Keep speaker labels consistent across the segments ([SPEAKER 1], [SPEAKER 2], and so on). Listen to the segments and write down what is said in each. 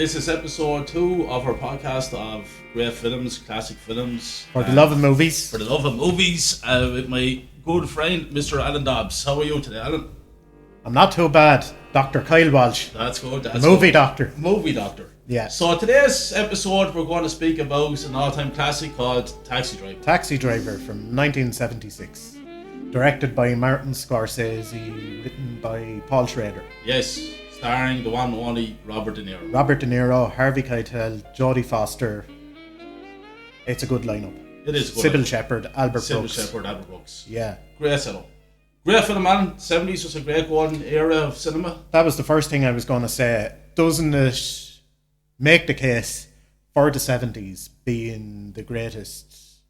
[SPEAKER 1] This is episode 2 of our podcast of great films, classic films.
[SPEAKER 2] For the love of movies.
[SPEAKER 1] For the love of movies, with my good friend, Mr. Alan Dobbs. How are you today, Alan?
[SPEAKER 2] I'm not too bad. Dr. Kyle Walsh.
[SPEAKER 1] That's good.
[SPEAKER 2] The movie doctor.
[SPEAKER 1] Movie doctor.
[SPEAKER 2] Yeah.
[SPEAKER 1] So today's episode, we're going to speak about an all-time classic called Taxi Driver.
[SPEAKER 2] Taxi Driver from 1976. Directed by Martin Scorsese, written by Paul Schrader.
[SPEAKER 1] Yes, starring the one and only Robert De Niro.
[SPEAKER 2] Robert De Niro, Harvey Keitel, Jodie Foster. It's a good lineup.
[SPEAKER 1] It is good.
[SPEAKER 2] Sybil Shepherd, Albert Brooks. Yeah.
[SPEAKER 1] Great setup. Great film, man. 70s was a great one era of cinema.
[SPEAKER 2] That was the first thing I was going to say. Doesn't it make the case for the 70s being the greatest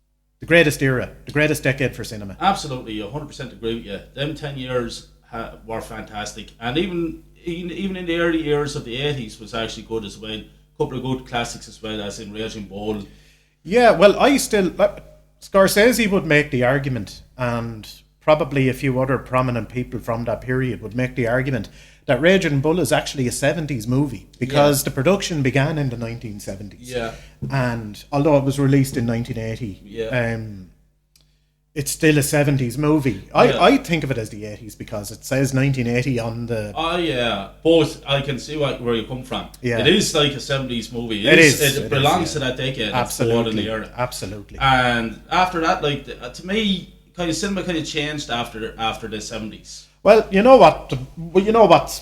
[SPEAKER 2] era, the greatest decade for cinema?
[SPEAKER 1] Absolutely, 100% agree with you. Them 10 years were fantastic. And even in the early years of the 80s was actually good as well. A couple of good classics as well, as in Raging Bull.
[SPEAKER 2] Yeah, well, Scorsese would make the argument, and probably a few other prominent people from that period would make the argument that Raging Bull is actually a 70s movie because the production began in the 1970s.
[SPEAKER 1] Yeah.
[SPEAKER 2] And although it was released in 1980, it's still a 70s movie. I think of it as the 80s because it says 1980 on the...
[SPEAKER 1] Oh, yeah. But I can see where you come from. Yeah. It is like a 70s movie. It belongs to that decade.
[SPEAKER 2] Absolutely.
[SPEAKER 1] In the era.
[SPEAKER 2] Absolutely.
[SPEAKER 1] And after that, to me, kind of cinema kind of changed after the 70s.
[SPEAKER 2] Well, you know what?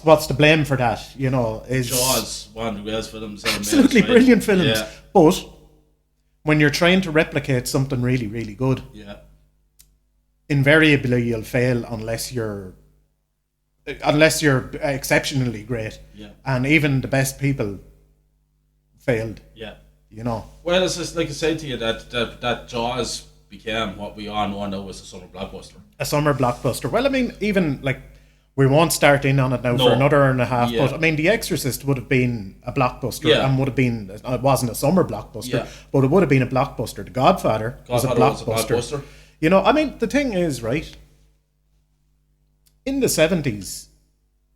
[SPEAKER 2] What's to blame for that? You know, is
[SPEAKER 1] Jaws, one of the greatest films.
[SPEAKER 2] Absolutely brilliant films.
[SPEAKER 1] Yeah.
[SPEAKER 2] But when you're trying to replicate something really, really good, invariably you'll fail unless you're exceptionally great.
[SPEAKER 1] Yeah.
[SPEAKER 2] And even the best people failed.
[SPEAKER 1] Yeah.
[SPEAKER 2] You know.
[SPEAKER 1] Well, it's just like I said to you that Jaws became what we all know now as a summer blockbuster.
[SPEAKER 2] A summer blockbuster. Well, I mean, even like we won't start in on it now for another hour and a half. But I mean, The Exorcist would have been a blockbuster and would have been. It wasn't a summer blockbuster, but it would have been a blockbuster. The Godfather was a blockbuster. You know, I mean, the thing is, right? In the 70s,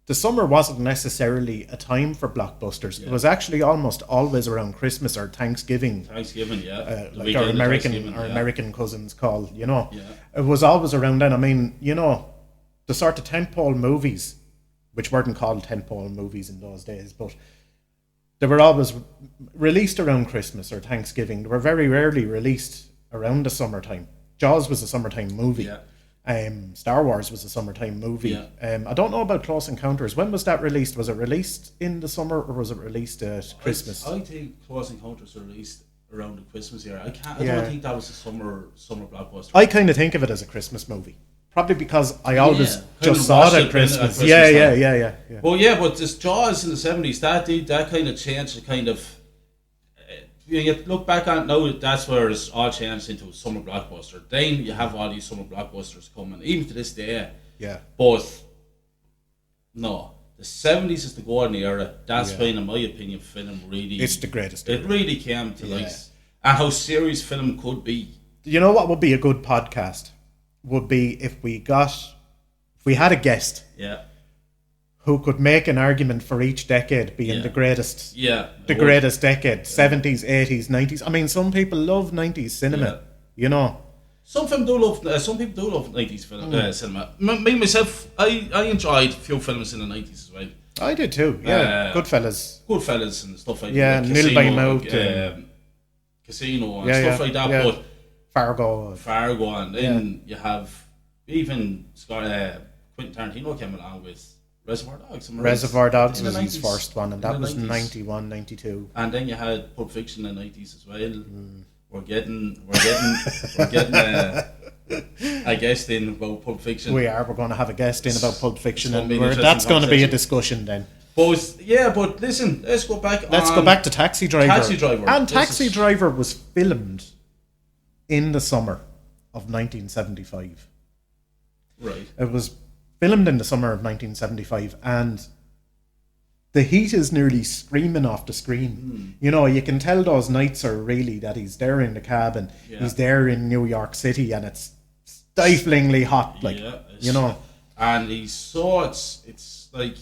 [SPEAKER 2] the summer wasn't necessarily a time for blockbusters. It was actually almost always around Christmas or Thanksgiving. Like our American cousins call, you know. Yeah. It was always around then. I mean, you know, the sort of tentpole movies, which weren't called tentpole movies in those days, but they were always released around Christmas or Thanksgiving. They were very rarely released around the summertime. Jaws was a summertime movie. Yeah. Star Wars was a summertime movie. Yeah. I don't know about Close Encounters. When was that released? Was it released in the summer or was it released at Christmas?
[SPEAKER 1] I think Close Encounters were released around the Christmas year. I don't think that was a summer blockbuster.
[SPEAKER 2] I kind of think of it as a Christmas movie. Probably because I always just saw it at Christmas. Yeah.
[SPEAKER 1] Well, yeah, but this Jaws in the 70s, that kind of changed the kind of... You look back on it now, that's where it's all changed into a summer blockbuster. Then you have all these summer blockbusters coming, even to this day.
[SPEAKER 2] Yeah.
[SPEAKER 1] But no, the 70s is the golden era. That's when, in my opinion, film really...
[SPEAKER 2] It's the greatest era.
[SPEAKER 1] It really came to life. And how serious film could be.
[SPEAKER 2] You know what would be a good podcast? Would be if we had a guest.
[SPEAKER 1] Yeah.
[SPEAKER 2] Who could make an argument for each decade being the greatest greatest decade, 70s, 80s, 90s. I mean, some people love 90s cinema, you know.
[SPEAKER 1] Some people do love 90s cinema. Me, myself, I enjoyed a few films in the 90s as well.
[SPEAKER 2] I did too,
[SPEAKER 1] Goodfellas and stuff like that.
[SPEAKER 2] Yeah, Nil by Mouth.
[SPEAKER 1] Casino and stuff like that.
[SPEAKER 2] Yeah.
[SPEAKER 1] But
[SPEAKER 2] Fargo,
[SPEAKER 1] and then you have even Quentin Tarantino came along with Reservoir Dogs
[SPEAKER 2] was his first one, and that was 91, 92.
[SPEAKER 1] And then you had Pulp Fiction in the 90s as well. We're getting a guest in about Pulp Fiction.
[SPEAKER 2] We're going to have a guest in about Pulp Fiction, and that's going to be a discussion then.
[SPEAKER 1] But listen, let's go back
[SPEAKER 2] to Taxi Driver. And Taxi Driver was filmed in the summer of 1975.
[SPEAKER 1] Right.
[SPEAKER 2] It was filmed in the summer of 1975, and the heat is nearly screaming off the screen. You know, you can tell those nights are really that he's there in the cab and he's there in New York City, and it's stiflingly hot, you know.
[SPEAKER 1] And it's like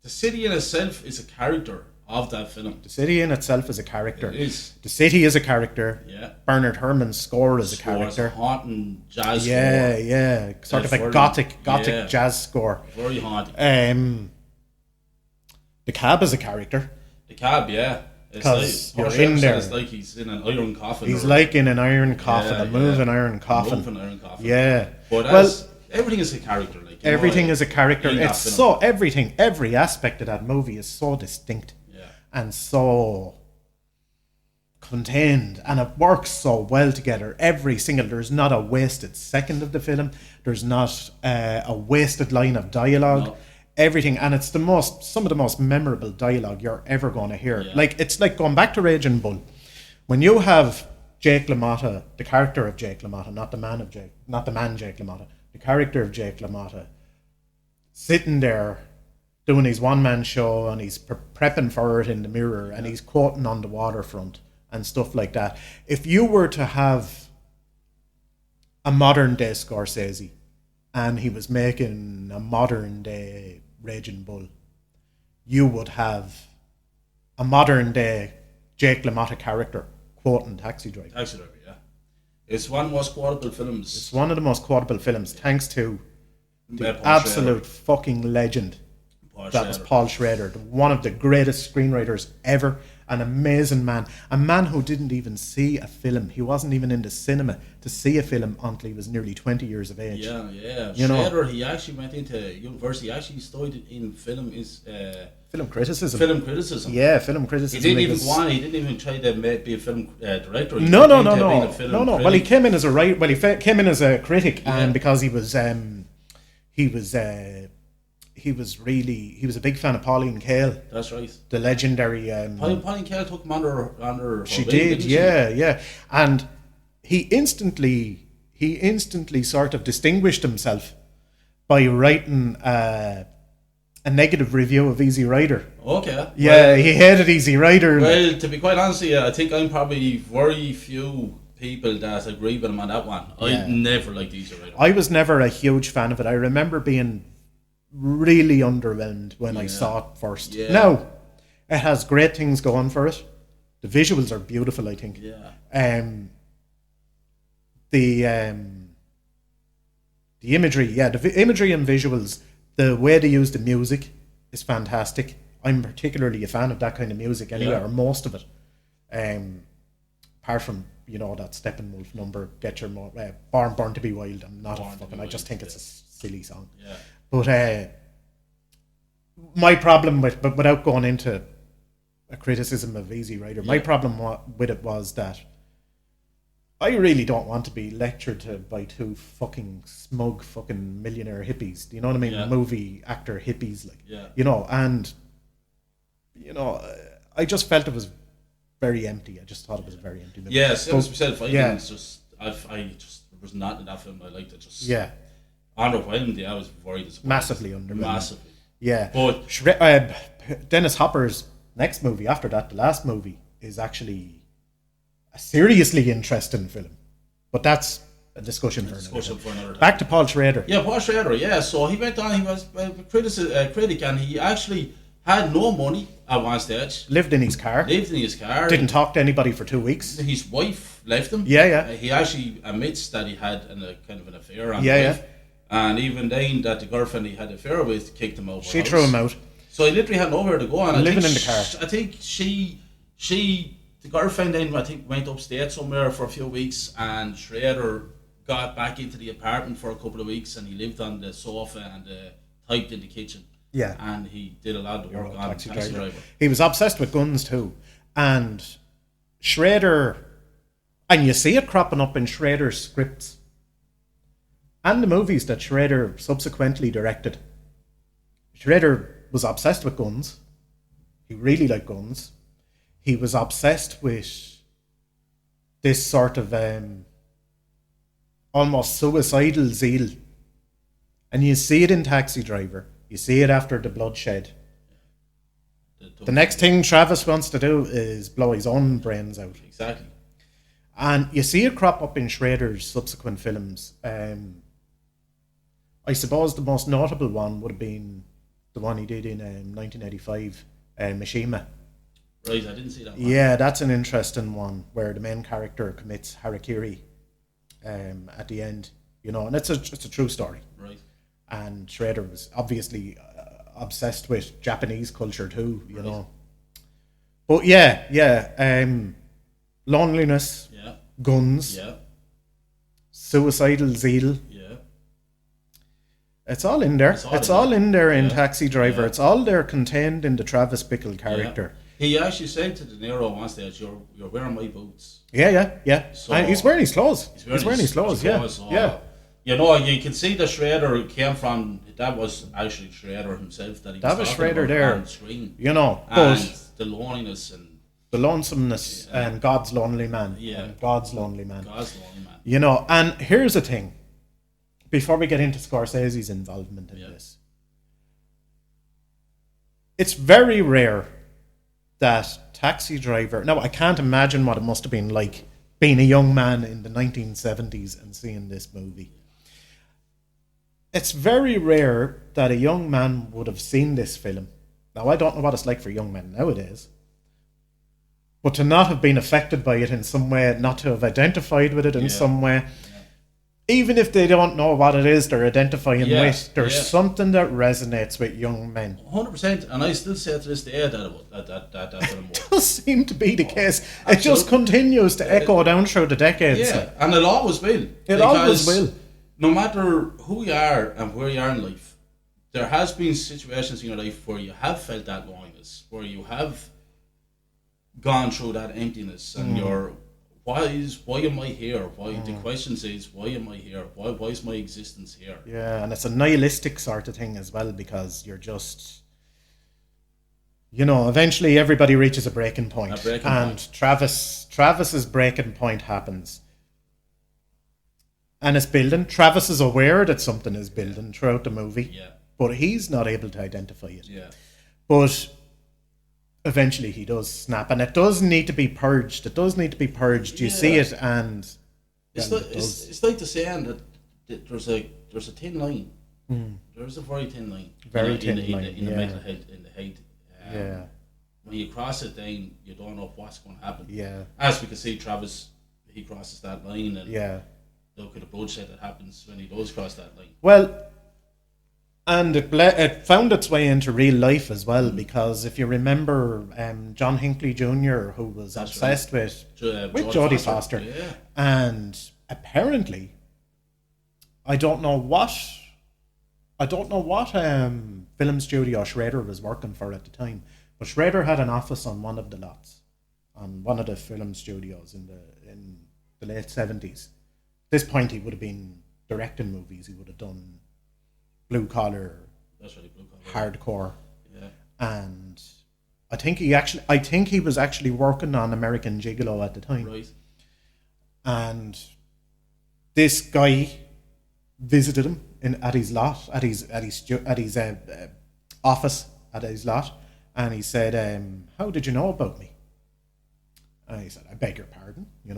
[SPEAKER 1] the city in itself is a character of that film.
[SPEAKER 2] The city in itself is a character.
[SPEAKER 1] It is.
[SPEAKER 2] The city is a character.
[SPEAKER 1] Yeah.
[SPEAKER 2] Bernard Herrmann's score is a character.
[SPEAKER 1] It's a haunting jazz score.
[SPEAKER 2] Yeah. Sort of a gothic jazz score.
[SPEAKER 1] Very haunting.
[SPEAKER 2] The cab is a character.
[SPEAKER 1] The cab, yeah.
[SPEAKER 2] Because you're in there.
[SPEAKER 1] It's like he's in an iron coffin.
[SPEAKER 2] He's like in an iron coffin, a moving iron coffin. Yeah.
[SPEAKER 1] But everything is a character. Like
[SPEAKER 2] everything is a character. It's so every aspect of that movie is so distinct.
[SPEAKER 1] Yeah.
[SPEAKER 2] And so contained, and it works so well together. There's not a wasted second of the film. There's not a wasted line of dialogue. No. Everything, and it's some of the most memorable dialogue you're ever going to hear. Yeah. Like, it's like going back to Raging Bull. When you have Jake LaMotta, the character of Jake LaMotta, not the man Jake LaMotta, the character of Jake LaMotta, sitting there doing his one-man show, and he's prepping for it in the mirror, and he's quoting on the waterfront and stuff like that. If you were to have a modern-day Scorsese, and he was making a modern-day Raging Bull, you would have a modern-day Jake LaMotta character quoting Taxi Driver.
[SPEAKER 1] Taxi Driver, yeah. It's one of the most quotable films.
[SPEAKER 2] It's one of the most quotable films, thanks to the absolute fucking legend that was Paul Schrader, one of the greatest screenwriters ever, an amazing man, a man who didn't even see a film. He wasn't even in the cinema to see a film until he was nearly 20 years of age.
[SPEAKER 1] Yeah. Schrader, he actually went into university. He actually studied in film criticism. Yeah, film criticism. He didn't even try to be a film director.
[SPEAKER 2] No. Well, he came in as a writer. Well, he came in as a critic, and because he was a big fan of Pauline Kael.
[SPEAKER 1] That's right.
[SPEAKER 2] The legendary.
[SPEAKER 1] Pauline Kael took him under.
[SPEAKER 2] She did, yeah. And he instantly sort of distinguished himself by writing a negative review of Easy Rider.
[SPEAKER 1] Okay.
[SPEAKER 2] Yeah, he hated Easy Rider.
[SPEAKER 1] Well, to be quite honest with you, I think I'm probably very few people that agree with him on that one. Yeah. I never liked Easy Rider.
[SPEAKER 2] I was never a huge fan of it. I remember being really underwhelmed when I saw it first. Yeah. Now, it has great things going for it. The visuals are beautiful, I think.
[SPEAKER 1] Yeah.
[SPEAKER 2] The imagery, the imagery and visuals, the way they use the music is fantastic. I'm particularly a fan of that kind of music anyway, or most of it. Apart from, that Steppenwolf number, Get Your Born to Be Wild. I'm not I just think it's a silly song.
[SPEAKER 1] Yeah.
[SPEAKER 2] But my problem without going into a criticism of Easy Rider, my problem with it was that I really don't want to be lectured to by two fucking smug fucking millionaire hippies. Do you know what I mean?
[SPEAKER 1] Yeah.
[SPEAKER 2] Movie actor hippies, I just felt it was very empty. I just thought it was a very empty movie.
[SPEAKER 1] Yeah, as we said, it's just there was nothing in that film I liked. It just underwhelmed. I was very disappointed.
[SPEAKER 2] Massively underwhelmed.
[SPEAKER 1] Massively.
[SPEAKER 2] Yeah.
[SPEAKER 1] But
[SPEAKER 2] Dennis Hopper's next movie after that, the last movie, is actually a seriously interesting film. But that's a discussion for another time. Back to Paul Schrader.
[SPEAKER 1] Yeah, Paul Schrader, yeah. So he went on, he was a critic, and he actually had no money at one stage.
[SPEAKER 2] Lived in his car. Didn't talk to anybody for 2 weeks.
[SPEAKER 1] His wife left him.
[SPEAKER 2] Yeah.
[SPEAKER 1] He actually admits that he had a kind of an affair on his wife. And even then, that the girlfriend he had an affair with kicked him out.
[SPEAKER 2] She threw him out.
[SPEAKER 1] So he literally had nowhere to go. And
[SPEAKER 2] living in the car.
[SPEAKER 1] I think the girlfriend then, went upstate somewhere for a few weeks, and Schrader got back into the apartment for a couple of weeks, and he lived on the sofa and typed in the kitchen.
[SPEAKER 2] Yeah.
[SPEAKER 1] And he did a lot of work on Taxi Driver.
[SPEAKER 2] He was obsessed with guns too. And Schrader, and you see it cropping up in Schrader's scripts and the movies that Schrader subsequently directed. Schrader was obsessed with guns. He really liked guns. He was obsessed with this sort of almost suicidal zeal. And you see it in Taxi Driver. You see it after the bloodshed. The next thing Travis wants to do is blow his own brains out.
[SPEAKER 1] Exactly.
[SPEAKER 2] And you see it crop up in Schrader's subsequent films. I suppose the most notable one would have been the one he did in 1985, Mishima.
[SPEAKER 1] Right, I didn't see that one.
[SPEAKER 2] Yeah, that's an interesting one where the main character commits harakiri at the end, and it's a true story.
[SPEAKER 1] Right.
[SPEAKER 2] And Schrader was obviously obsessed with Japanese culture too, you know. But loneliness, guns, suicidal zeal.
[SPEAKER 1] Yeah.
[SPEAKER 2] It's all in there. It's all in there in Taxi Driver.
[SPEAKER 1] Yeah.
[SPEAKER 2] It's all there contained in the Travis Bickle character.
[SPEAKER 1] Yeah. He actually said to De Niro once that you're wearing my boots.
[SPEAKER 2] Yeah. So, and he's wearing his clothes. He's wearing his clothes, yeah.
[SPEAKER 1] You can see the Schrader came from, that was actually Schrader himself that he was talking
[SPEAKER 2] Schrader
[SPEAKER 1] about
[SPEAKER 2] there
[SPEAKER 1] on screen.
[SPEAKER 2] And
[SPEAKER 1] the loneliness and
[SPEAKER 2] the lonesomeness and God's lonely man.
[SPEAKER 1] Yeah.
[SPEAKER 2] God's lonely man.
[SPEAKER 1] God's lonely man.
[SPEAKER 2] And here's the thing. Before we get into Scorsese's involvement in this. It's very rare that Taxi Driver... Now, I can't imagine what it must have been like being a young man in the 1970s and seeing this movie. It's very rare that a young man would have seen this film. Now, I don't know what it's like for young men nowadays. But to not have been affected by it in some way, not to have identified with it in some way... Even if they don't know what it is they're identifying with, there's something that resonates with young men.
[SPEAKER 1] 100%, and I still say to this day that
[SPEAKER 2] it does seem to be the case. It just continues to echo down through the decades.
[SPEAKER 1] Yeah, and it always will.
[SPEAKER 2] It always will.
[SPEAKER 1] No matter who you are and where you are in life, there has been situations in your life where you have felt that loneliness, where you have gone through that emptiness, and you're... Why am I here? The question is, why am I here? Why is my existence here?
[SPEAKER 2] Yeah, and it's a nihilistic sort of thing as well, because you're just, eventually everybody reaches a breaking point. Travis's breaking point happens. And it's building. Travis is aware that something is building throughout the movie.
[SPEAKER 1] Yeah.
[SPEAKER 2] But he's not able to identify it.
[SPEAKER 1] Yeah.
[SPEAKER 2] But eventually he does snap, and it does need to be purged. You see it, and
[SPEAKER 1] it's like the saying that there's a thin line. There's a very thin line. In the mental health, in the head. When you cross it, then you don't know what's going to happen.
[SPEAKER 2] Yeah.
[SPEAKER 1] As we can see, Travis, he crosses that line, and look at the bloodshed that happens when he does cross that line.
[SPEAKER 2] Well. And it found its way into real life as well, because if you remember John Hinckley Jr., who was obsessed with Jodie Foster.
[SPEAKER 1] Yeah.
[SPEAKER 2] And apparently, I don't know what film studio Schrader was working for at the time, but Schrader had an office on one of the lots, on one of the film studios in the late 70s. At this point, he would have been directing movies. He would have done blue collar, hardcore, and I think he was actually working on American Gigolo at the time.
[SPEAKER 1] Right.
[SPEAKER 2] And this guy visited him at his lot, at his office at his lot, and he said, "How did you know about me?" And he said, "I beg your pardon, I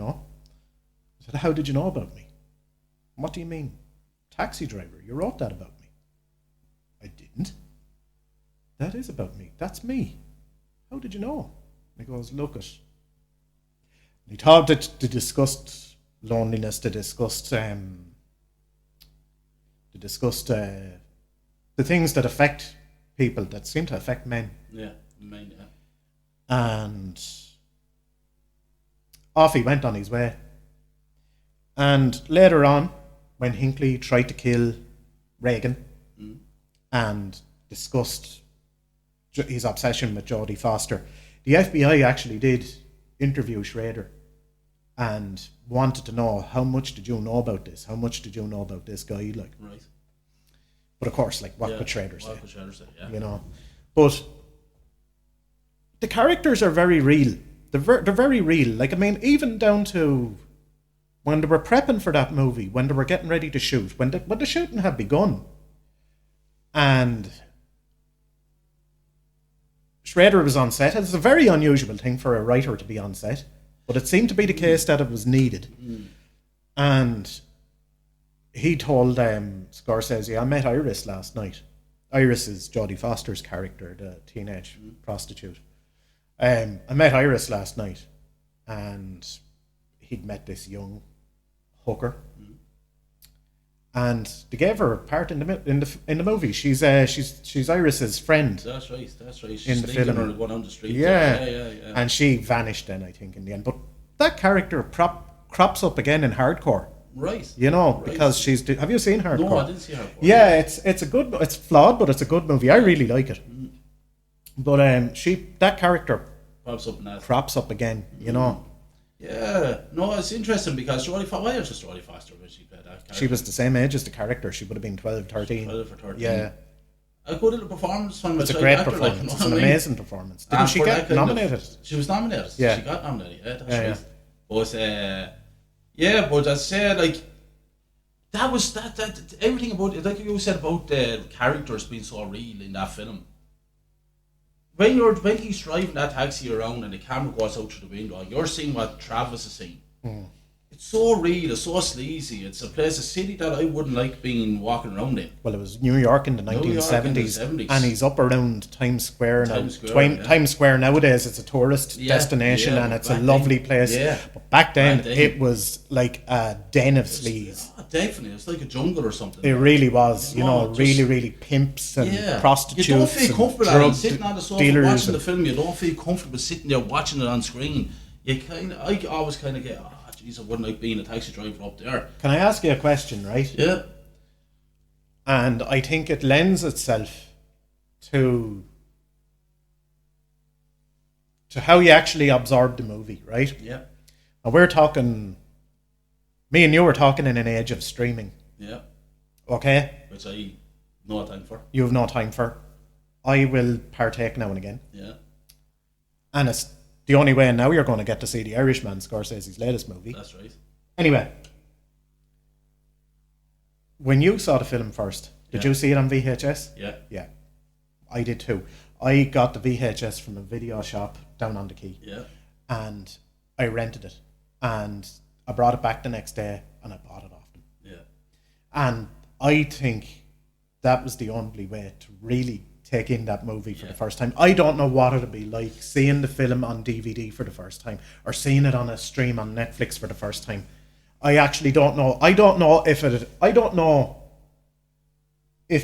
[SPEAKER 2] said, "How did you know about me?" "What do you mean?" "Taxi Driver, you wrote that about me." "I didn't." "That is about me. That's me. How did you know?" And he goes, "Look it." And he thought that they discussed loneliness, they discussed the things that affect people, that seem to affect men.
[SPEAKER 1] Yeah, men, yeah.
[SPEAKER 2] And off he went on his way. And later on, when Hinckley tried to kill Reagan, and discussed his obsession with Jodie Foster, the FBI actually did interview Schrader and wanted to know, how much did you know about this? How much did you know about this guy?
[SPEAKER 1] Right.
[SPEAKER 2] But of course, what could Schrader say?
[SPEAKER 1] What could Schrader say? Yeah.
[SPEAKER 2] But the characters are very real. They're very real. Even down to when they were prepping for that movie, when they were getting ready to shoot, when the shooting had begun. And Schrader was on set. It's a very unusual thing for a writer to be on set, but it seemed to be the case that it was needed. And he told Scorsese, "I met Iris last night." Iris is Jodie Foster's character, the teenage prostitute. I met Iris last night, and he'd met this young hooker, and they gave her a part in the movie. She's Iris's friend.
[SPEAKER 1] That's right. She's
[SPEAKER 2] in the film,
[SPEAKER 1] her going on the street.
[SPEAKER 2] Yeah. And she vanished then, I think, in the end. But that character crops up again in Hardcore.
[SPEAKER 1] Right.
[SPEAKER 2] Because have you seen Hardcore?
[SPEAKER 1] No, I didn't see Hardcore.
[SPEAKER 2] Yeah, it's flawed, but it's a good movie. I really like it. But that character crops up again,
[SPEAKER 1] Yeah, no, it's interesting because why was just Jodie Foster when she played that character?
[SPEAKER 2] She was the same age as the character. She would have been 12, 13.
[SPEAKER 1] 12 or 13.
[SPEAKER 2] Yeah.
[SPEAKER 1] A good little performance from
[SPEAKER 2] It's a great performance. It's an amazing performance. Didn't she get nominated?
[SPEAKER 1] She was nominated.
[SPEAKER 2] Yeah.
[SPEAKER 1] She got nominated. Yeah, that's right.
[SPEAKER 2] Yeah.
[SPEAKER 1] But as I said, like, that was that everything about it, like you said about the characters being so real in that film. When he's driving that taxi around and the camera goes out through the window and you're seeing what Travis is seeing. It's so real, it's so sleazy. It's a city that I wouldn't like being walking around in.
[SPEAKER 2] Well, it was New York in the 1970s, and he's up around Times Square now. Times Square nowadays, it's a tourist destination, and it's a lovely place.
[SPEAKER 1] Yeah.
[SPEAKER 2] But back then, it was like a den of sleaze.
[SPEAKER 1] Definitely, it's like a jungle or something.
[SPEAKER 2] It really was, really pimps and prostitutes.
[SPEAKER 1] You don't feel comfortable sitting on the sofa watching the film. You don't feel comfortable sitting there watching it on screen. I always kind of get, jeez, I wouldn't like being a taxi driver up there.
[SPEAKER 2] Can I ask you a question, right?
[SPEAKER 1] Yeah.
[SPEAKER 2] And I think it lends itself to how you actually absorb the movie, right?
[SPEAKER 1] Yeah.
[SPEAKER 2] And we're talking, me and you were talking in an age of streaming.
[SPEAKER 1] Yeah.
[SPEAKER 2] Okay?
[SPEAKER 1] Which I no time for.
[SPEAKER 2] You have no time for. I will partake now and again.
[SPEAKER 1] Yeah.
[SPEAKER 2] And it's the only way now you're going to get to see The Irishman, Scorsese's latest movie.
[SPEAKER 1] That's right.
[SPEAKER 2] Anyway, when you saw the film first, did you see it on VHS?
[SPEAKER 1] Yeah.
[SPEAKER 2] Yeah. I did too. I got the VHS from a video shop down on the quay.
[SPEAKER 1] Yeah.
[SPEAKER 2] And I rented it. And I brought it back the next day and I bought it off them.
[SPEAKER 1] Yeah.
[SPEAKER 2] And I think that was the only way to really take in that movie for the first time. I don't know what it'd be like seeing the film on DVD for the first time or seeing it on a stream on Netflix for the first time. I actually don't know. I don't know if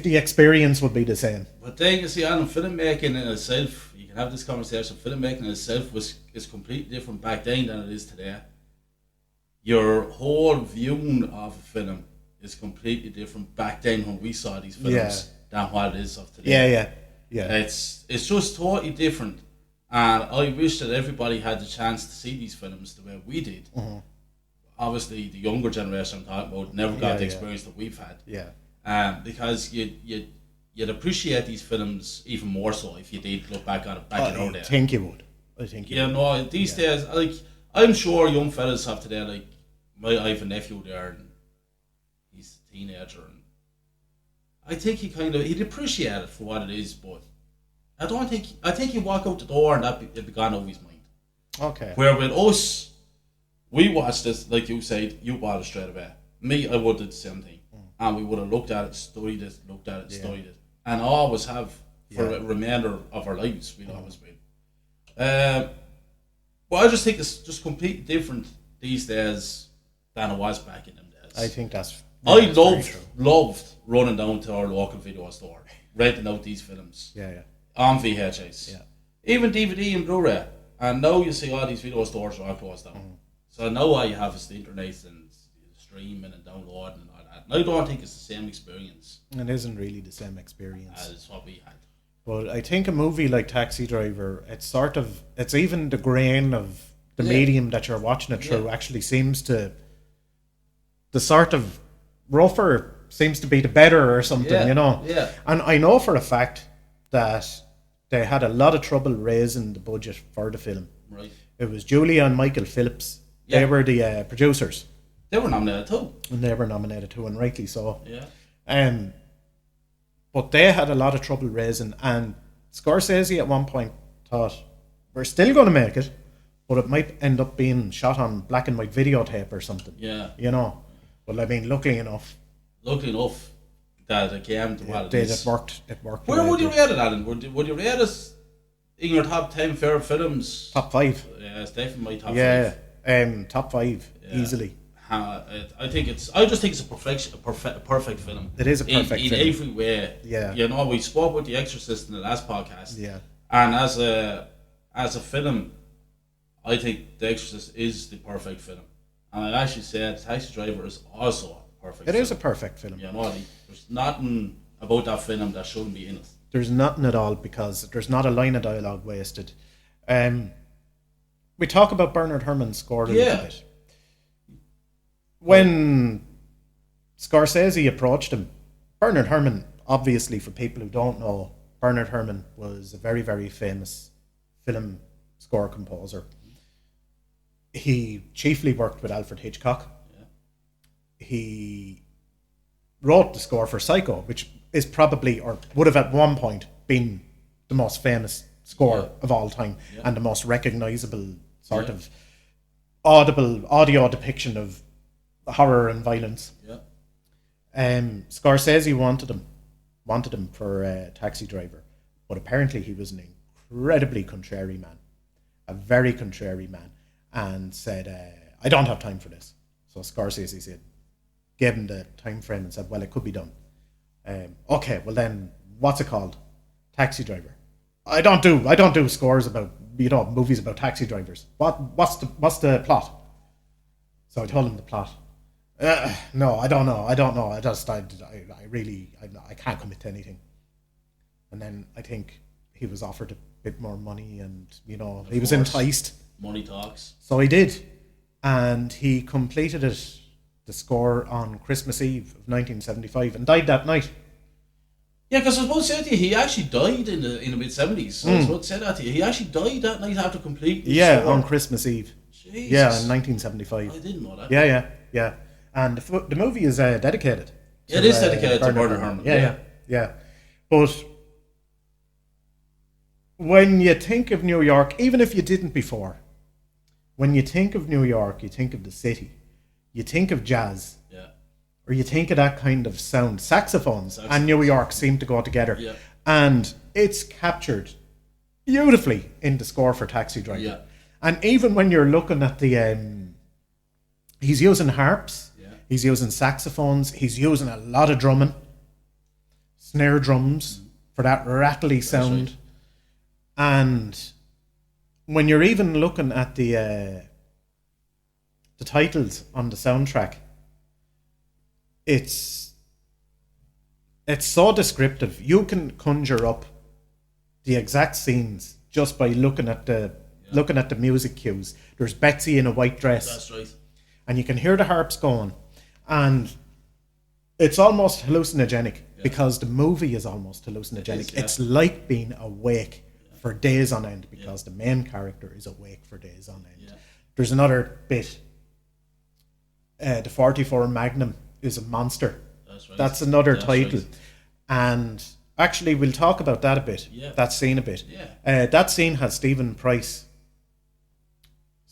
[SPEAKER 2] the experience would be the same.
[SPEAKER 1] But then you see, Alan, filmmaking in itself, you can have this conversation, filmmaking in itself is completely different back then than it is today. Your whole viewing of a film is completely different back then when we saw these films than what it is of today.
[SPEAKER 2] Yeah.
[SPEAKER 1] It's just totally different. And I wish that everybody had the chance to see these films the way we did.
[SPEAKER 2] Mm-hmm.
[SPEAKER 1] Obviously, the younger generation I'm talking about never got the experience that we've had.
[SPEAKER 2] Yeah.
[SPEAKER 1] Because you'd appreciate these films even more so if you did look back on it back in our day.
[SPEAKER 2] I think you would.
[SPEAKER 1] No, these days, like, I'm sure young fellas have today, like, I have a nephew there and he's a teenager and I think he'd appreciate it for what it is, but I think he'd walk out the door and it'd be gone over his mind.
[SPEAKER 2] Okay.
[SPEAKER 1] Where with us, we watched this, like you said, you bought it straight away. Me, I would do the same thing. And we would have looked at it, studied it, studied it. And always have for the remainder of our lives, we'd always been. But I just think it's just completely different these days than it was back in them days.
[SPEAKER 2] I think that's
[SPEAKER 1] loved running down to our local video store, renting out these films. On VHS. Even DVD and Blu-ray. And now you see all these video stores are all closed down. So now all you have is the internet and streaming and downloading and all that. And I don't think it's the same experience.
[SPEAKER 2] It isn't really the same experience
[SPEAKER 1] as what we had.
[SPEAKER 2] But I think a movie like Taxi Driver, it's even the grain of the medium that you're watching it through actually seems to, the sort of rougher seems to be the better or something,
[SPEAKER 1] Yeah.
[SPEAKER 2] And I know for a fact that they had a lot of trouble raising the budget for the film.
[SPEAKER 1] Right.
[SPEAKER 2] It was Julia and Michael Phillips. They were the producers.
[SPEAKER 1] They were nominated too.
[SPEAKER 2] And they were nominated too, and rightly so.
[SPEAKER 1] Yeah.
[SPEAKER 2] But they had a lot of trouble raising, and Scorsese at one point thought, we're still going to make it, but it might end up being shot on black and white videotape or something.
[SPEAKER 1] Yeah.
[SPEAKER 2] But I mean, luckily enough
[SPEAKER 1] that it came to what it is.
[SPEAKER 2] It worked.
[SPEAKER 1] Where would you rate it, Alan? Would you rate it in your top 10 favorite films.
[SPEAKER 2] Top 5.
[SPEAKER 1] Yeah, it's definitely my top 5.
[SPEAKER 2] Yeah, top 5 easily.
[SPEAKER 1] I just think it's a perfect film.
[SPEAKER 2] It is a perfect film
[SPEAKER 1] in every way.
[SPEAKER 2] Yeah.
[SPEAKER 1] You know, we spoke about The Exorcist in the last podcast.
[SPEAKER 2] Yeah.
[SPEAKER 1] And as a film, I think The Exorcist is the perfect film. And I actually said Taxi Driver is also a perfect film.
[SPEAKER 2] It is a perfect film.
[SPEAKER 1] You know, there's nothing about that film that shouldn't be in it.
[SPEAKER 2] There's nothing at all, because there's not a line of dialogue wasted. We talk about Bernard Herrmann's score a little bit. When Scorsese approached him, Bernard Herrmann, obviously for people who don't know, Bernard Herrmann was a very, very famous film score composer. He chiefly worked with Alfred Hitchcock. Yeah. He wrote the score for Psycho, which is probably, or would have at one point been, the most famous score of all time, and the most recognizable sort of audio depiction of horror and violence. Scorsese wanted him for Taxi Driver, but apparently he was an incredibly contrary man, a very contrary man, and said, I don't have time for this. So Scorsese gave him the time frame and said, well, it could be done. Okay, well then, what's it called? Taxi Driver. I don't do scores about, movies about taxi drivers. What's the plot? So I told him the plot. No, I don't know. I can't commit to anything. And then I think he was offered a bit more money, and he was enticed.
[SPEAKER 1] Money talks.
[SPEAKER 2] So he did, and he completed the score on Christmas Eve of 1975, and died that night.
[SPEAKER 1] Yeah, because I was about to say to you, he actually died in the mid-70s. So I was about to say that to you. He actually died that night after completing the score.
[SPEAKER 2] On Christmas Eve.
[SPEAKER 1] Jesus.
[SPEAKER 2] Yeah, in 1975.
[SPEAKER 1] I didn't know that.
[SPEAKER 2] Yeah. And the movie is dedicated.
[SPEAKER 1] It is dedicated to Bernard Herrmann.
[SPEAKER 2] Yeah. But when you think of New York, even if you didn't before, when you think of New York, you think of the city. You think of jazz. Or you think of that kind of sound. Saxophones and New York seem to go together. Yeah. And it's captured beautifully in the score for Taxi Driver. Yeah. And even when you're looking at the... he's using harps. Yeah. He's using saxophones. He's using a lot of drumming. Snare drums for that rattly sound. Right. And when you're even looking at the titles on the soundtrack, it's so descriptive. You can conjure up the exact scenes just by looking at the music cues. There's Betsy in a white dress.
[SPEAKER 1] That's right.
[SPEAKER 2] And you can hear the harps going, and it's almost hallucinogenic because the movie is almost hallucinogenic. It's like being awake for days on end because the main character is awake for days on end. Yeah. There's another bit. The 44 Magnum is a monster. That's right. That's another title. Right. And actually, we'll talk about that a bit. Yeah. That scene a bit. Yeah. That scene has Stephen Prince,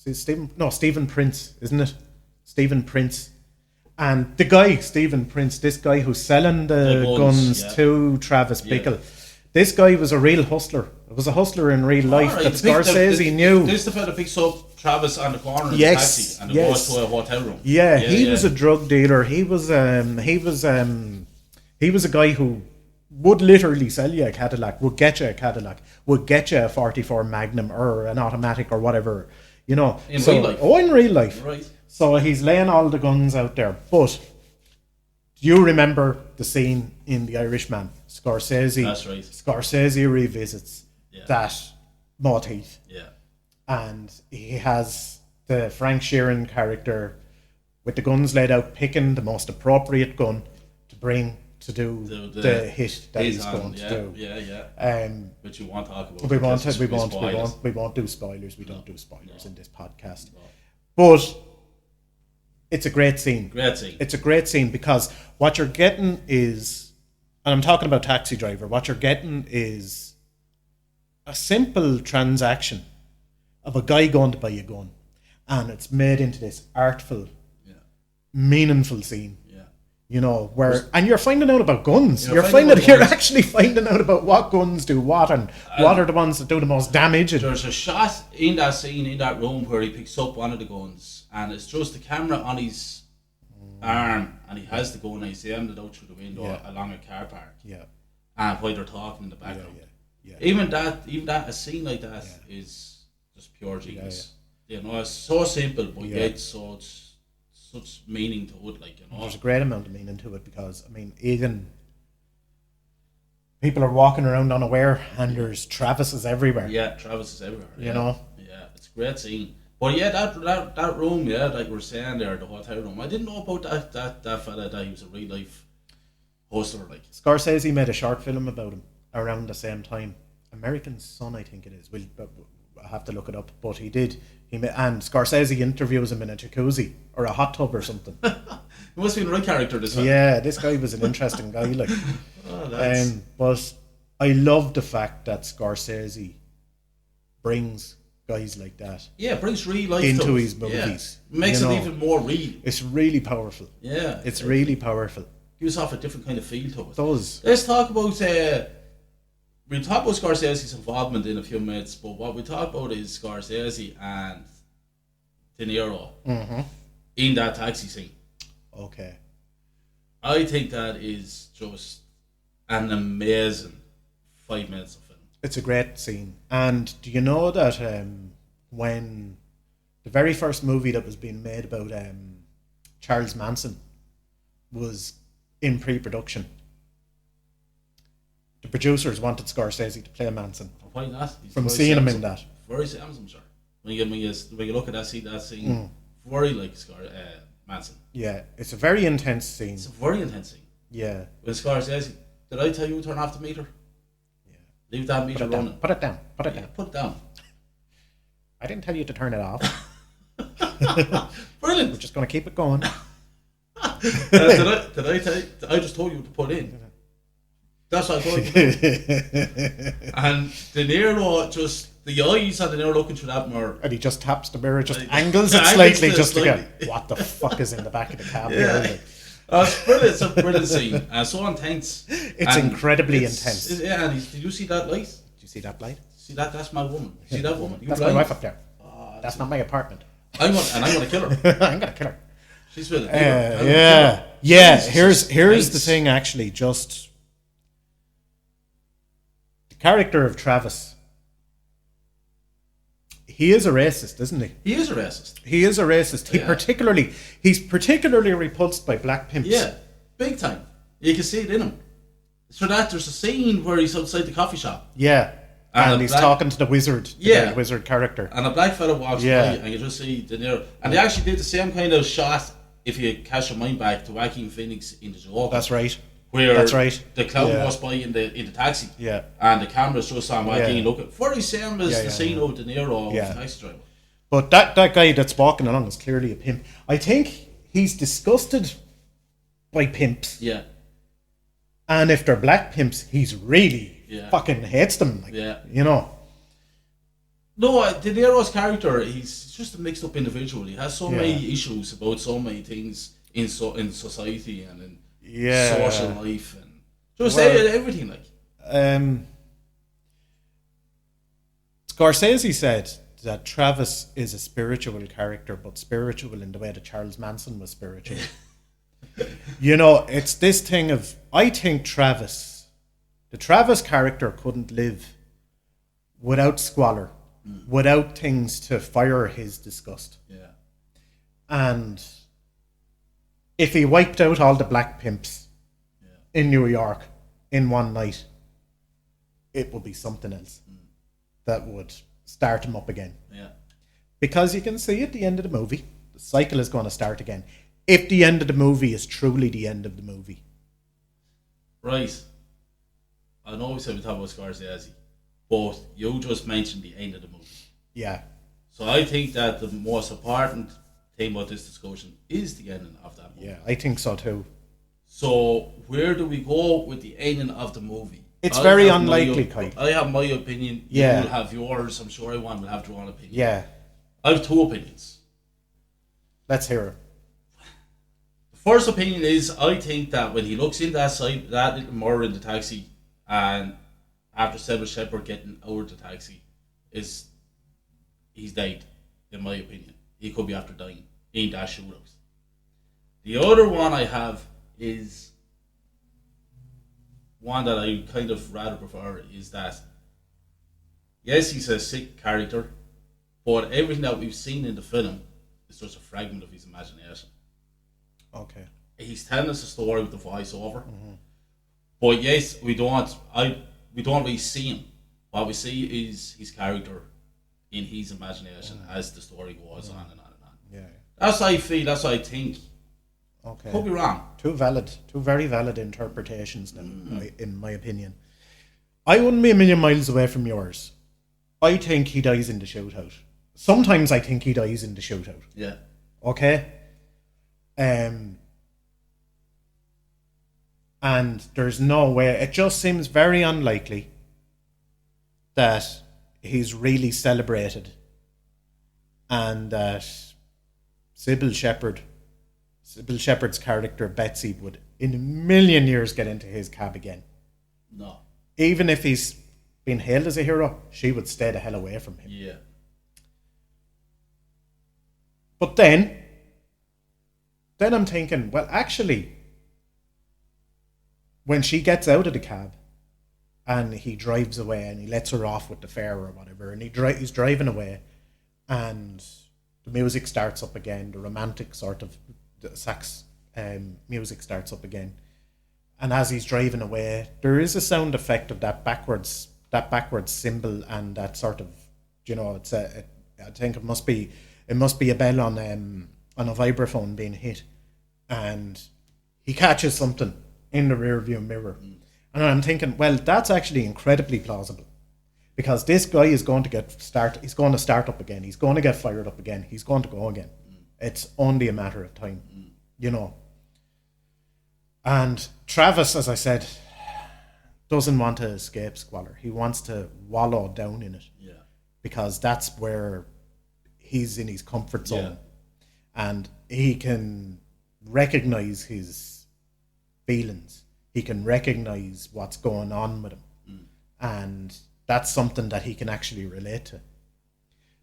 [SPEAKER 2] isn't it? Stephen Prince. And the guy, Stephen Prince, this guy who's selling the guns to Travis Bickle, this guy was a real hustler. It was a hustler in real life that Scorsese knew.
[SPEAKER 1] This is the fella that picks up Travis on the corner in the taxi and goes to a hotel room.
[SPEAKER 2] Yeah, he was a drug dealer. He was a guy who would literally sell you a Cadillac, would get you a Cadillac, would get you a 44 Magnum or an automatic or whatever,
[SPEAKER 1] In real life.
[SPEAKER 2] Oh, in real life.
[SPEAKER 1] Right.
[SPEAKER 2] So he's laying all the guns out there. But do you remember the scene in The Irishman? Scorsese.
[SPEAKER 1] That's right.
[SPEAKER 2] Scorsese revisits that motif.
[SPEAKER 1] Yeah.
[SPEAKER 2] And he has the Frank Sheeran character with the guns laid out, picking the most appropriate gun to bring to do the hit that he's going to do.
[SPEAKER 1] Yeah. Which you won't talk about.
[SPEAKER 2] We won't do spoilers. We don't do spoilers in this podcast. No. But it's a great scene. It's a great scene because what you're getting is, and I'm talking about Taxi Driver, what you're getting is a simple transaction of a guy going to buy a gun, and it's made into this artful, meaningful scene. You know, and you're finding out about guns. You're actually finding out about what guns do what and what are the ones that do the most damage.
[SPEAKER 1] There's a shot in that scene in that room where he picks up one of the guns, and it's just the camera on his arm, and he has the gun, and he's aimed it out through the window along a car park.
[SPEAKER 2] Yeah.
[SPEAKER 1] And while they're talking in the background.
[SPEAKER 2] Yeah.
[SPEAKER 1] Even that, a scene like that is just pure genius. You know, it's so simple, but yet such meaning to it, like, you know.
[SPEAKER 2] There's a great amount of meaning to it because, I mean, even people are walking around unaware and there's Travises everywhere.
[SPEAKER 1] Yeah, Travises everywhere.
[SPEAKER 2] You know?
[SPEAKER 1] Yeah, it's a great scene. But yeah, that room, like we were saying there, the hotel room, I didn't know about that fella, that he was a real life hustler, like.
[SPEAKER 2] Scorsese made a short film about him around the same time. American Son, I think it is. I'll have to look it up, but he did. And Scorsese interviews him in a jacuzzi or a hot tub or something.
[SPEAKER 1] He must be the right character, this one.
[SPEAKER 2] Yeah, this guy was an interesting guy. Like, but I love the fact that Scorsese brings guys like that.
[SPEAKER 1] Yeah, brings real life
[SPEAKER 2] into his movies.
[SPEAKER 1] Yeah. Makes it even more real.
[SPEAKER 2] It's really powerful.
[SPEAKER 1] Yeah,
[SPEAKER 2] it's really powerful.
[SPEAKER 1] Gives off a different kind of feel to it.
[SPEAKER 2] It does.
[SPEAKER 1] Let's talk about. We'll talk about Scorsese's involvement in a few minutes, but what we talk about is Scorsese and De Niro in that taxi scene.
[SPEAKER 2] Okay.
[SPEAKER 1] I think that is just an amazing 5 minutes of film.
[SPEAKER 2] It's a great scene. And do you know that when the very first movie that was being made about Charles Manson was in pre-production, the producers wanted Scorsese to play Manson.
[SPEAKER 1] Why not?
[SPEAKER 2] From seeing him in that.
[SPEAKER 1] Very Samson, sure. When you look at that scene, very like Manson.
[SPEAKER 2] Yeah, it's a very intense scene.
[SPEAKER 1] It's a very intense scene.
[SPEAKER 2] Yeah.
[SPEAKER 1] With Scorsese, did I tell you to turn off the meter? Yeah. Leave that meter running.
[SPEAKER 2] Put it down. Put it down. I didn't tell you to turn it off.
[SPEAKER 1] Brilliant.
[SPEAKER 2] We're just going to keep it going.
[SPEAKER 1] Did I tell you? I just told you to put in. That's what I told you. And De Niro, just the eyes on De Niro looking through that mirror.
[SPEAKER 2] And he just taps the mirror, just angles it slightly just to get, what the fuck is in the back of the cab here? Like.
[SPEAKER 1] It's brilliant. It's a brilliant scene. So intense.
[SPEAKER 2] It's incredibly intense.
[SPEAKER 1] Did you see that light?
[SPEAKER 2] Did you see that light?
[SPEAKER 1] See that? That's my woman. See that woman?
[SPEAKER 2] That's my wife up there. That's not my apartment.
[SPEAKER 1] I'm going to kill her.
[SPEAKER 2] I'm going to kill her.
[SPEAKER 1] She's with it.
[SPEAKER 2] Yeah. Here's the thing, actually. Just the character of Travis. He is a racist, isn't he?
[SPEAKER 1] He is a racist.
[SPEAKER 2] He's particularly repulsed by black pimps.
[SPEAKER 1] Yeah, big time. You can see it in him. So that there's a scene where he's outside the coffee shop.
[SPEAKER 2] Yeah. And he's talking to the wizard, the wizard character.
[SPEAKER 1] And a black fella walks by, and you just see De Niro. And they actually did the same kind of shot, if you cast your mind back, to Joaquin Phoenix in The Joker.
[SPEAKER 2] That's right.
[SPEAKER 1] Where the clown walks by in the taxi.
[SPEAKER 2] Yeah.
[SPEAKER 1] And the camera's just on Joaquin looking. Very same as the scene of De Niro with the taxi driver.
[SPEAKER 2] But that guy that's walking along is clearly a pimp. I think he's disgusted by pimps.
[SPEAKER 1] Yeah.
[SPEAKER 2] And if they're black pimps, he's really fucking hates them. Like, you know.
[SPEAKER 1] No, De Niro's character, he's just a mixed up individual. He has so many issues about so many things in society and in social life and just everything, like.
[SPEAKER 2] Scorsese said that Travis is a spiritual character, but spiritual in the way that Charles Manson was spiritual. You know, it's this thing of, I think the Travis character couldn't live without squalor, without things to fire his disgust.
[SPEAKER 1] Yeah.
[SPEAKER 2] And if he wiped out all the black pimps in New York in one night, it would be something else that would start him up again.
[SPEAKER 1] Yeah.
[SPEAKER 2] Because you can see at the end of the movie, the cycle is going to start again. If the end of the movie is truly the end of the movie.
[SPEAKER 1] Right. I know we said we talk about Scorsese, but you just mentioned the end of the movie.
[SPEAKER 2] Yeah.
[SPEAKER 1] So I think that the most important thing about this discussion is the ending of that movie.
[SPEAKER 2] Yeah, I think so too.
[SPEAKER 1] So where do we go with the ending of the movie?
[SPEAKER 2] It's very unlikely, Kyle.
[SPEAKER 1] I have my opinion.
[SPEAKER 2] Yeah.
[SPEAKER 1] You will have yours. I'm sure everyone will have their own opinion.
[SPEAKER 2] Yeah.
[SPEAKER 1] I have two opinions.
[SPEAKER 2] Let's hear it.
[SPEAKER 1] The First opinion is, I think that when he looks in that side, that little murder in the taxi, and after Sybil Shepherd getting out of the taxi, he's died, in my opinion. He could be after dying in that shootout. The other one I have is one that I kind of rather prefer, is that, yes, he's a sick character, but everything that we've seen in the film is just a fragment of his imagination.
[SPEAKER 2] Okay.
[SPEAKER 1] He's telling us a story with the voiceover, but yes, we don't really see him. What we see is his character in his imagination as the story goes on and on and on.
[SPEAKER 2] Yeah.
[SPEAKER 1] That's how I feel. That's how I think.
[SPEAKER 2] Okay.
[SPEAKER 1] Could be wrong.
[SPEAKER 2] Two very valid interpretations then, in my opinion. I wouldn't be a million miles away from yours. I think he dies in the shootout. Sometimes I think he dies in the shootout.
[SPEAKER 1] Yeah.
[SPEAKER 2] Okay? And there's no way, it just seems very unlikely that he's really celebrated and that Sybil Shepherd's character Betsy would in a million years get into his cab again.
[SPEAKER 1] No.
[SPEAKER 2] Even if he's been hailed as a hero, she would stay the hell away from him.
[SPEAKER 1] Yeah.
[SPEAKER 2] But then I'm thinking, well, actually, when she gets out of the cab and he drives away and he lets her off with the fare or whatever, and he's driving away and the music starts up again, the romantic sort of sax music starts up again. And as he's driving away, there is a sound effect of that backwards cymbal and that sort of, I think it must be a bell on a vibraphone being hit, and he catches something in the rear view mirror. And I'm thinking, well, that's actually incredibly plausible, because this guy is going to he's going to start up again, he's going to get fired up again, he's going to go again. It's only a matter of time, And Travis, as I said, doesn't want to escape squalor. He wants to wallow down in it.
[SPEAKER 1] Yeah.
[SPEAKER 2] Because that's where he's in his comfort zone. And he can recognize his feelings. He can recognize what's going on with him. And that's something that he can actually relate to.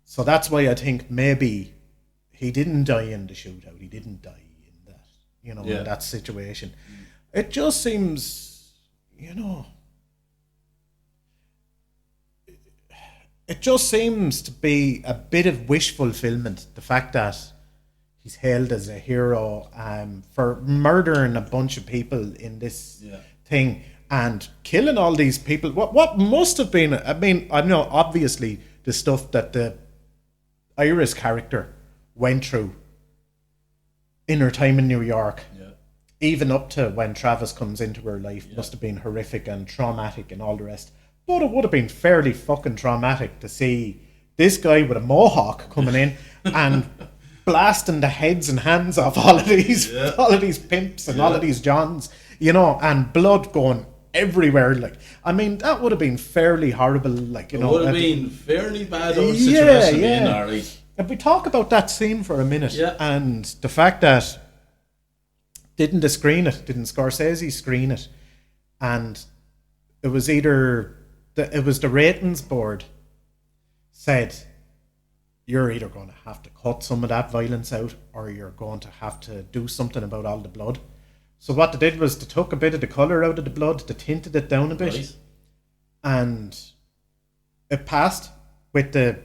[SPEAKER 2] So that's why I think maybe he didn't die in the shootout. He didn't die in that, in that situation. It just seems, it just seems to be a bit of wish fulfillment. The fact that he's hailed as a hero for murdering a bunch of people in this thing and killing all these people. What must have been, I know obviously the stuff that the Iris character went through in her time in New York, even up to when Travis comes into her life, must have been horrific and traumatic and all the rest. But it would have been fairly fucking traumatic to see this guy with a mohawk coming in and blasting the heads and hands off all of these pimps and all of these Johns, and blood going everywhere. That would have been fairly horrible. It
[SPEAKER 1] would have been fairly bad old situation being alright.
[SPEAKER 2] If we talk about that scene for a minute, and the fact that didn't Scorsese screen it, and it was either the ratings board said, you're either going to have to cut some of that violence out or you're going to have to do something about all the blood. So what they did was they took a bit of the colour out of the blood, they tinted it down a bit, and it passed with the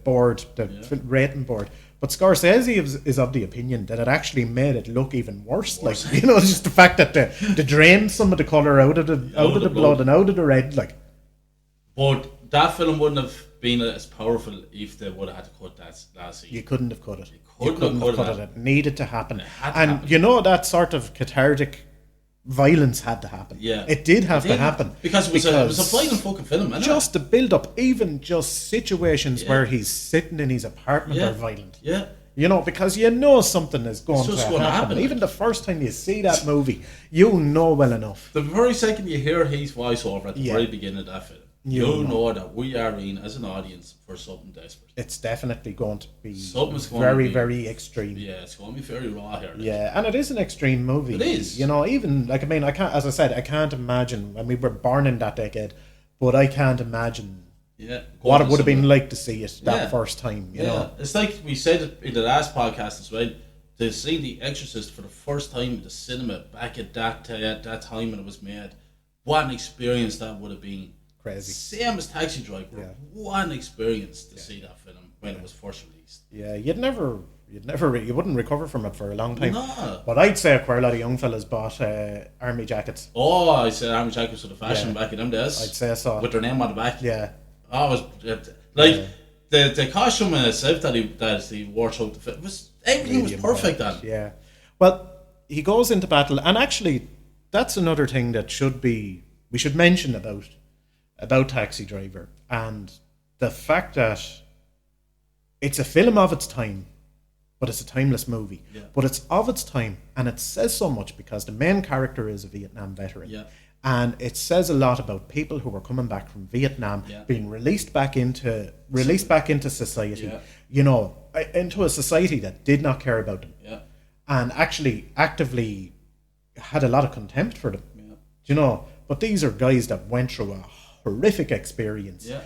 [SPEAKER 2] board, rating board. But Scorsese is of the opinion that it actually made it look even worse. Just the fact that they drained some of the colour out of the blood and out of the red.
[SPEAKER 1] But that film wouldn't have been as powerful if they would have had to cut that last scene.
[SPEAKER 2] You couldn't have cut it.
[SPEAKER 1] You couldn't have cut it.
[SPEAKER 2] It needed to happen.
[SPEAKER 1] Happen.
[SPEAKER 2] That sort of cathartic violence had to happen.
[SPEAKER 1] Yeah.
[SPEAKER 2] It did have to happen.
[SPEAKER 1] Because it was a violent fucking film, isn't
[SPEAKER 2] just the build up, even just situations where he's sitting in his apartment are violent.
[SPEAKER 1] Yeah.
[SPEAKER 2] Because something is going to happen. Even the first time you see that movie, well enough.
[SPEAKER 1] The very second you hear his voiceover at the very beginning of that film, you know that we are in as an audience for something desperate.
[SPEAKER 2] It's definitely going to be very extreme.
[SPEAKER 1] Yeah, it's going to be very raw here.
[SPEAKER 2] Yeah, and it is an extreme movie.
[SPEAKER 1] It is.
[SPEAKER 2] Even I can't. As I said, I can't imagine when we were born in that decade, but I can't imagine.
[SPEAKER 1] Yeah,
[SPEAKER 2] what it would have been like to see it that first time. You know,
[SPEAKER 1] it's like we said it in the last podcast as well. To see The Exorcist for the first time in the cinema back at that time when it was made, what an experience that would have been.
[SPEAKER 2] Crazy.
[SPEAKER 1] Same as Taxi Driver. Yeah. What an experience to see that film when it was first released.
[SPEAKER 2] Yeah, you wouldn't recover from it for a long time.
[SPEAKER 1] No.
[SPEAKER 2] But I'd say quite a lot of young fellas bought army jackets.
[SPEAKER 1] Oh, I'd say army jackets were the fashion back in them days.
[SPEAKER 2] I'd say so.
[SPEAKER 1] With their name on the back.
[SPEAKER 2] Yeah.
[SPEAKER 1] Oh, it was the costume in itself that he wore throughout the film was everything was perfect then.
[SPEAKER 2] Yeah. Well, he goes into battle, and actually, that's another thing that we should mention about Taxi Driver, and the fact that it's a film of its time, but it's a timeless movie.
[SPEAKER 1] Yeah.
[SPEAKER 2] But it's of its time, and it says so much because the main character is a Vietnam veteran.
[SPEAKER 1] Yeah.
[SPEAKER 2] And it says a lot about people who were coming back from Vietnam being released back into society. Yeah. Into a society that did not care about them.
[SPEAKER 1] Yeah.
[SPEAKER 2] And actually actively had a lot of contempt for them.
[SPEAKER 1] Yeah.
[SPEAKER 2] But these are guys that went through a horrific experience.
[SPEAKER 1] Yeah.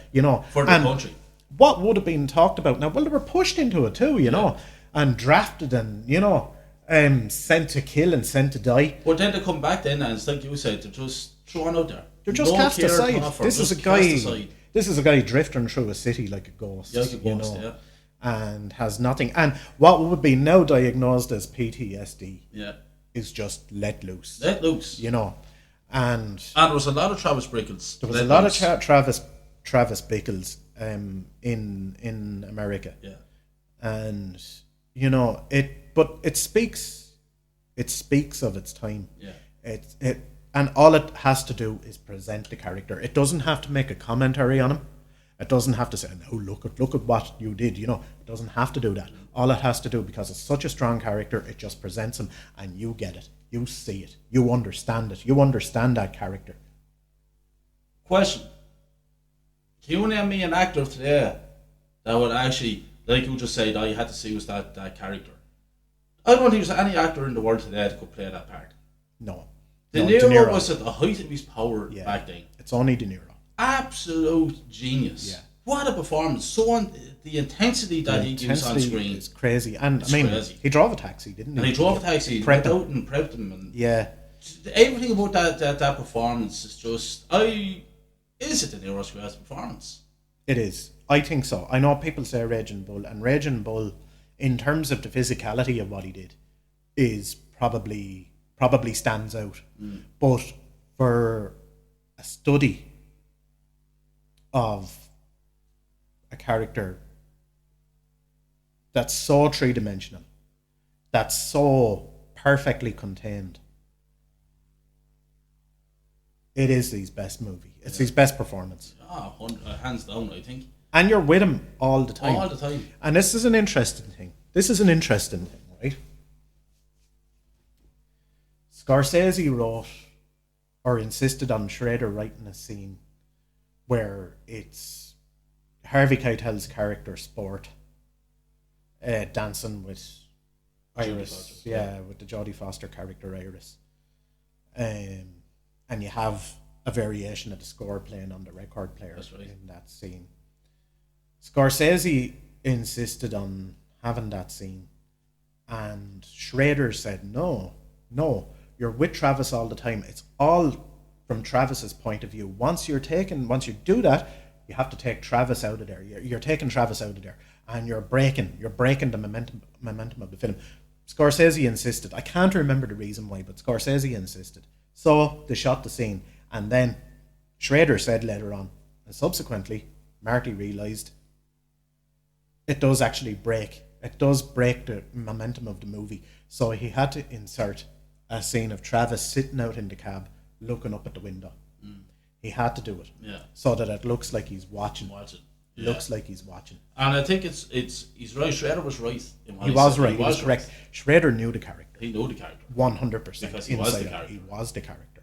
[SPEAKER 1] For the country.
[SPEAKER 2] What would have been talked about now? Well, they were pushed into it too, and drafted and sent to kill and sent to die.
[SPEAKER 1] But then they come back then, and it's like you said, they're just thrown out there.
[SPEAKER 2] They're just cast aside. This is a guy drifting through a city like a ghost.
[SPEAKER 1] Yeah, like a ghost,
[SPEAKER 2] and has nothing. And what would be now diagnosed as PTSD is just let loose.
[SPEAKER 1] Let loose.
[SPEAKER 2] And
[SPEAKER 1] there was a lot of Travis Bickles.
[SPEAKER 2] There was a lot of Travis Bickles in America.
[SPEAKER 1] Yeah.
[SPEAKER 2] And it speaks of its time.
[SPEAKER 1] Yeah.
[SPEAKER 2] And all it has to do is present the character. It doesn't have to make a commentary on him. It doesn't have to say, "No, look at what you did." It doesn't have to do that. All it has to do, because it's such a strong character, it just presents him, and you get it. You see it. You understand it. You understand that character.
[SPEAKER 1] Question: can you name me an actor today that would actually, like you just said, all you had to see was that character? I don't think there's any actor in the world today that could play that part.
[SPEAKER 2] No.
[SPEAKER 1] De Niro was at the height of his power back then.
[SPEAKER 2] It's only De Niro.
[SPEAKER 1] Absolute genius. Yeah. What a performance. The intensity that he gives on screen
[SPEAKER 2] is crazy. And crazy. He drove a taxi, didn't he?
[SPEAKER 1] And he drove a taxi, he went out and prepped him. And everything about that performance is just... Is it De Niro's greatest performance?
[SPEAKER 2] It is. I think so. I know people say Raging Bull, and Raging Bull, in terms of the physicality of what he did, is probably stands out. But for a study of a character that's so three-dimensional, that's so perfectly contained, it is his best movie. It's his best performance.
[SPEAKER 1] Hands down, I think.
[SPEAKER 2] And you're with him all the time.
[SPEAKER 1] All the time.
[SPEAKER 2] And this is an interesting thing, right? Scorsese wrote, or insisted on Schrader writing a scene where it's Harvey Keitel's character Sport dancing with Iris, with the Jodie Foster character Iris, and you have a variation of the score playing on the record player in that scene. Scorsese insisted on having that scene, and Schrader said, no, you're with Travis all the time. It's all from Travis's point of view. Once you do that, you have to take Travis out of there. You're taking Travis out of there, and you're breaking the momentum of the film. Scorsese insisted. I can't remember the reason why, but Scorsese insisted. So they shot the scene, and then Schrader said later on, and subsequently, Marty realised it does actually break. It does break the momentum of the movie. So he had to insert a scene of Travis sitting out in the cab, looking up at the window. He had to do it, so that it looks like he's watching. Looks like he's watching.
[SPEAKER 1] And I think he's right. Schrader was right.
[SPEAKER 2] He was correct. Schrader knew the character.
[SPEAKER 1] He knew the character
[SPEAKER 2] 100%.
[SPEAKER 1] Because he was the character.
[SPEAKER 2] He was the character.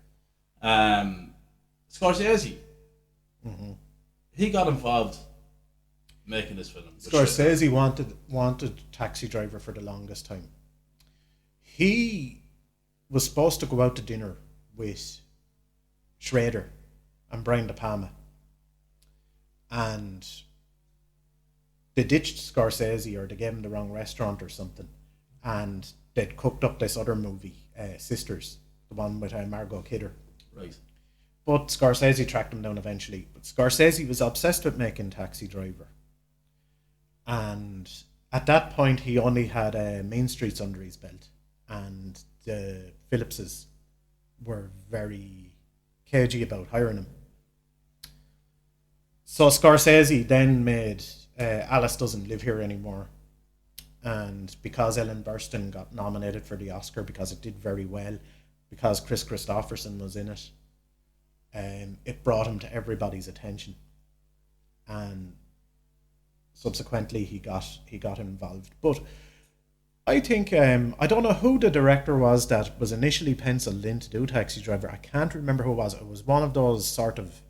[SPEAKER 1] Scorsese. he got involved making this film?
[SPEAKER 2] Scorsese wanted Taxi Driver for the longest time. He was supposed to go out to dinner with Schrader and Brian De Palma, and they ditched Scorsese, or they gave him the wrong restaurant or something, and they'd cooked up this other movie, Sisters, the one with Margot Kidder.
[SPEAKER 1] Right.
[SPEAKER 2] But Scorsese tracked him down eventually. But Scorsese was obsessed with making Taxi Driver. And at that point, he only had Main Streets under his belt. And the Phillipses were very cagey about hiring him. So Scorsese then made Alice Doesn't Live Here Anymore. And because Ellen Burstyn got nominated for the Oscar, because it did very well, because Chris Christopherson was in it, it brought him to everybody's attention, and subsequently he got involved. But I think I don't know who the director was that was initially penciled in to do Taxi Driver. I can't remember who it was. It was one of those sort of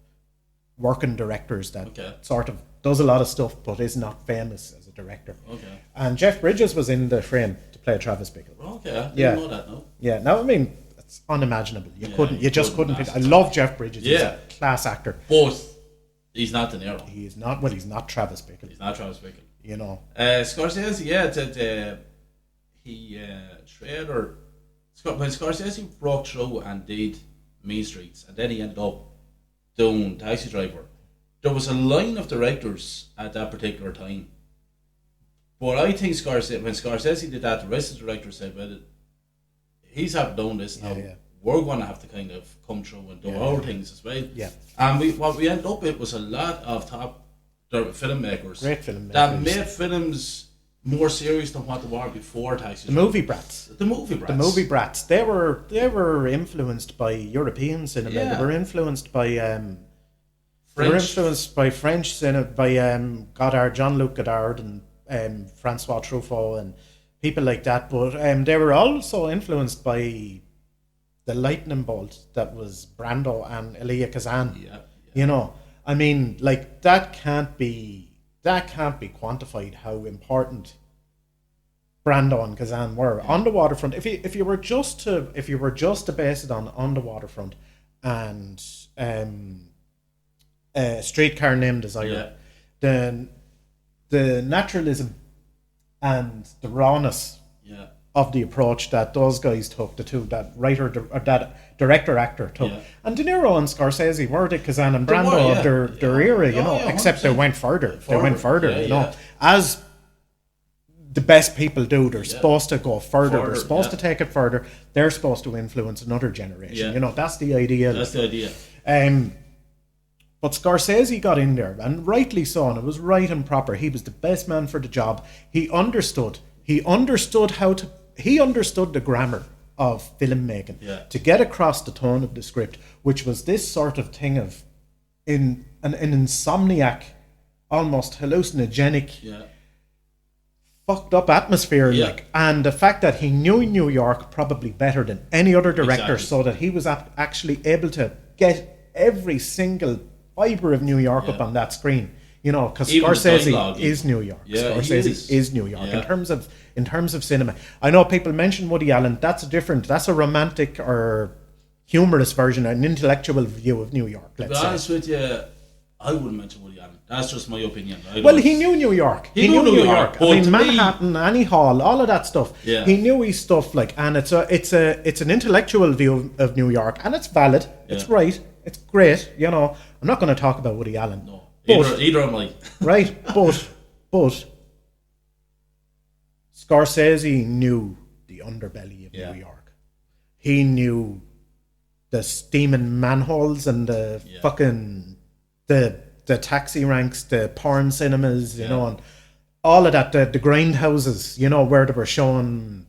[SPEAKER 2] working directors that sort of does a lot of stuff but is not famous as a director.
[SPEAKER 1] Okay.
[SPEAKER 2] And Jeff Bridges was in the frame to play Travis Bickle.
[SPEAKER 1] Okay, I didn't know that. No.
[SPEAKER 2] Yeah. Now I mean, it's unimaginable. You just couldn't pick. I love Jeff Bridges. He's a class actor.
[SPEAKER 1] But he's not De Niro.
[SPEAKER 2] He is not. Well, he's not Travis Bickle.
[SPEAKER 1] He's not Travis Bickle.
[SPEAKER 2] You know.
[SPEAKER 1] Scorsese, Schrader. When Scorsese broke through and did Mean Streets, and then he ended up doing Taxi Driver, there was a line of directors at that particular time. But I think when Scorsese did that, the rest of the directors said, well, he's have done this now. Yeah. We're going to have to kind of come through and do our things as well.
[SPEAKER 2] Yeah.
[SPEAKER 1] And what we ended up with was a lot of top filmmakers.
[SPEAKER 2] Great filmmakers.
[SPEAKER 1] That made films more serious than what they were before Taxi Driver.
[SPEAKER 2] The movie brats.
[SPEAKER 1] The movie brats.
[SPEAKER 2] They were influenced by European cinema. Yeah. They were influenced by French. They were influenced by French cinema, by Godard, Jean-Luc Godard, and Francois Truffaut, and people like that. But they were also influenced by the lightning bolt that was Brando and Elia Kazan.
[SPEAKER 1] Yeah.
[SPEAKER 2] You know, I mean, like that can't be quantified how important Brando and Kazan were on the waterfront. If you were just to base it on the waterfront and Streetcar Named Desire, then the naturalism and the rawness of the approach that those guys took, that director-actor took. Yeah. And De Niro and Scorsese were the Kazan and Brando of their era, you know, except 100%. They went further. They went further, you know. As the best people do, they're supposed to go further. They're supposed to take it further. They're supposed to influence another generation. You know, that's the idea.
[SPEAKER 1] That's the idea.
[SPEAKER 2] But Scorsese got in there, and rightly so, and it was right and proper. He was the best man for the job. He understood the grammar of filmmaking to get across the tone of the script, which was this sort of thing of an insomniac, almost hallucinogenic, fucked up atmosphere. And the fact that he knew New York probably better than any other director, so that he was actually able to get every single fibre of New York up on that screen. You know, because Scorsese is New York. Scorsese is New York in terms of cinema. I know people mention Woody Allen. That's a romantic or humorous version, an intellectual view of New York.
[SPEAKER 1] To be honest with you, I wouldn't mention Woody Allen. That's just my opinion.
[SPEAKER 2] He knew New York. He knew New York. I mean, Manhattan, Annie Hall, all of that stuff.
[SPEAKER 1] Yeah.
[SPEAKER 2] He knew his stuff. And it's an intellectual view of New York, and it's valid. It's right. It's great. You know, I'm not going to talk about Woody Allen.
[SPEAKER 1] No. Either am I.
[SPEAKER 2] Right, but Scorsese knew the underbelly of New York. He knew the steaming manholes and the fucking the taxi ranks, the porn cinemas, you know, and all of that, the grindhouses, you know, where they were showing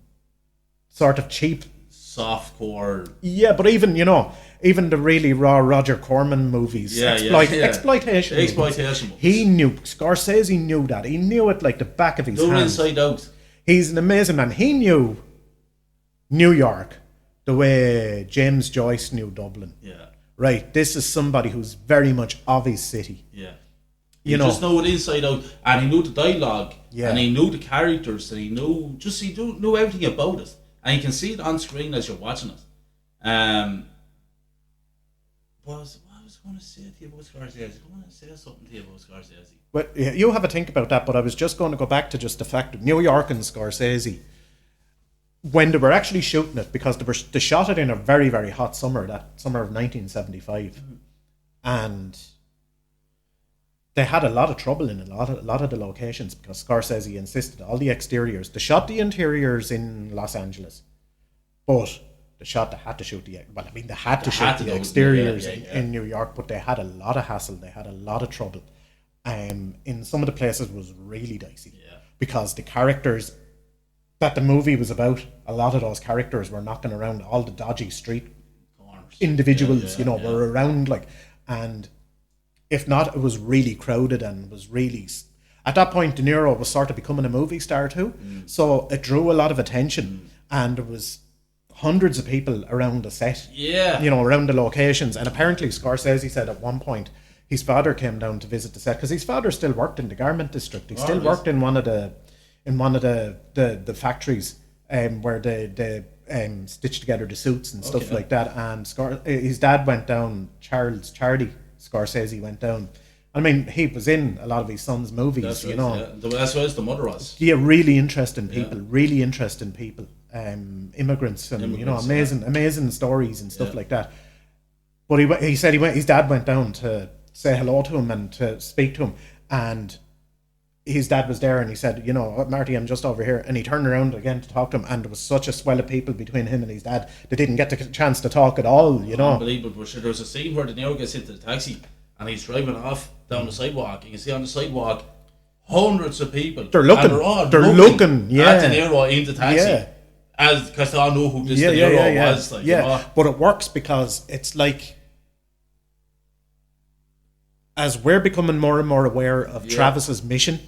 [SPEAKER 2] sort of cheap
[SPEAKER 1] softcore.
[SPEAKER 2] Yeah, but even the really raw Roger Corman movies, exploitation movies. He knew, Scorsese knew that. He knew it like the back of his hand.
[SPEAKER 1] Inside out.
[SPEAKER 2] He's an amazing man. He knew New York the way James Joyce knew Dublin.
[SPEAKER 1] Yeah.
[SPEAKER 2] Right. This is somebody who's very much of his city.
[SPEAKER 1] Yeah. You just know it inside out, and he knew the dialogue,
[SPEAKER 2] Yeah.
[SPEAKER 1] and he knew the characters, and he knew everything about it, and you can see it on screen as you're watching it. What was I going to say to you about Scorsese? I want to say something to you about Scorsese.
[SPEAKER 2] But you have a think about that, but I was just going to go back to just the fact of New York and Scorsese, when they were actually shooting it, because they shot it in a very, very hot summer, that summer of 1975. And they had a lot of trouble in a lot of the locations, because Scorsese insisted all the exteriors. They shot the interiors in Los Angeles, but they had to shoot the exteriors in New York, but they had a lot of hassle. They had a lot of trouble. In some of the places was really dicey, because the characters that the movie was about, a lot of those characters were knocking around all the dodgy street corners. Individuals, were around, like, and if not, it was really crowded and was really. At that point, De Niro was sort of becoming a movie star too, so it drew a lot of attention, and there was hundreds of people around the set, around the locations. And apparently Scorsese said at one point his father came down to visit the set, because his father still worked in the garment district. He still worked in one of the factories where they stitched together the suits and stuff like that. And his dad went down, Charlie Scorsese went down. I mean, he was in a lot of his son's movies, That's right,
[SPEAKER 1] That's what the mother was.
[SPEAKER 2] Yeah, really interesting people, immigrants, and amazing stories and stuff like that. But he said his dad went down to say hello to him and to speak to him, and his dad was there, and he said, Marty, I'm just over here. And he turned around again to talk to him, and there was such a swell of people between him and his dad. They didn't get the chance to talk at all,
[SPEAKER 1] Unbelievable. But sure, there was a scene where De Niro gets into the taxi and he's driving off down the sidewalk. You can see on the sidewalk hundreds of people.
[SPEAKER 2] They're looking. At De
[SPEAKER 1] Niro in the taxi. Because they all know who this De Niro was.
[SPEAKER 2] But it works because it's like, as we're becoming more and more aware of Travis's mission,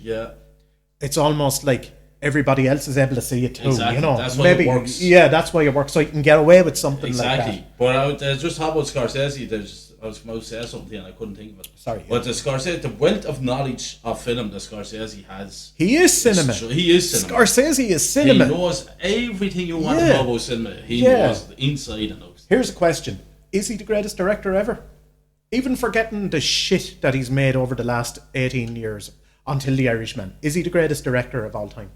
[SPEAKER 2] it's almost like everybody else is able to see it too.
[SPEAKER 1] Exactly. That's why it works.
[SPEAKER 2] Yeah, that's why it works. So you can get away with something like that.
[SPEAKER 1] Exactly. But I just talking about Scorsese. I was about to say something and I couldn't think of it.
[SPEAKER 2] Sorry.
[SPEAKER 1] But the wealth of knowledge of film that Scorsese has.
[SPEAKER 2] He is cinema.
[SPEAKER 1] He is cinema.
[SPEAKER 2] Scorsese is cinema.
[SPEAKER 1] He knows everything you want to know about cinema. He knows the inside and out.
[SPEAKER 2] Here's a question. Is he the greatest director ever? Even forgetting the shit that he's made over the last 18 years until The Irishman, is he the greatest director of all time?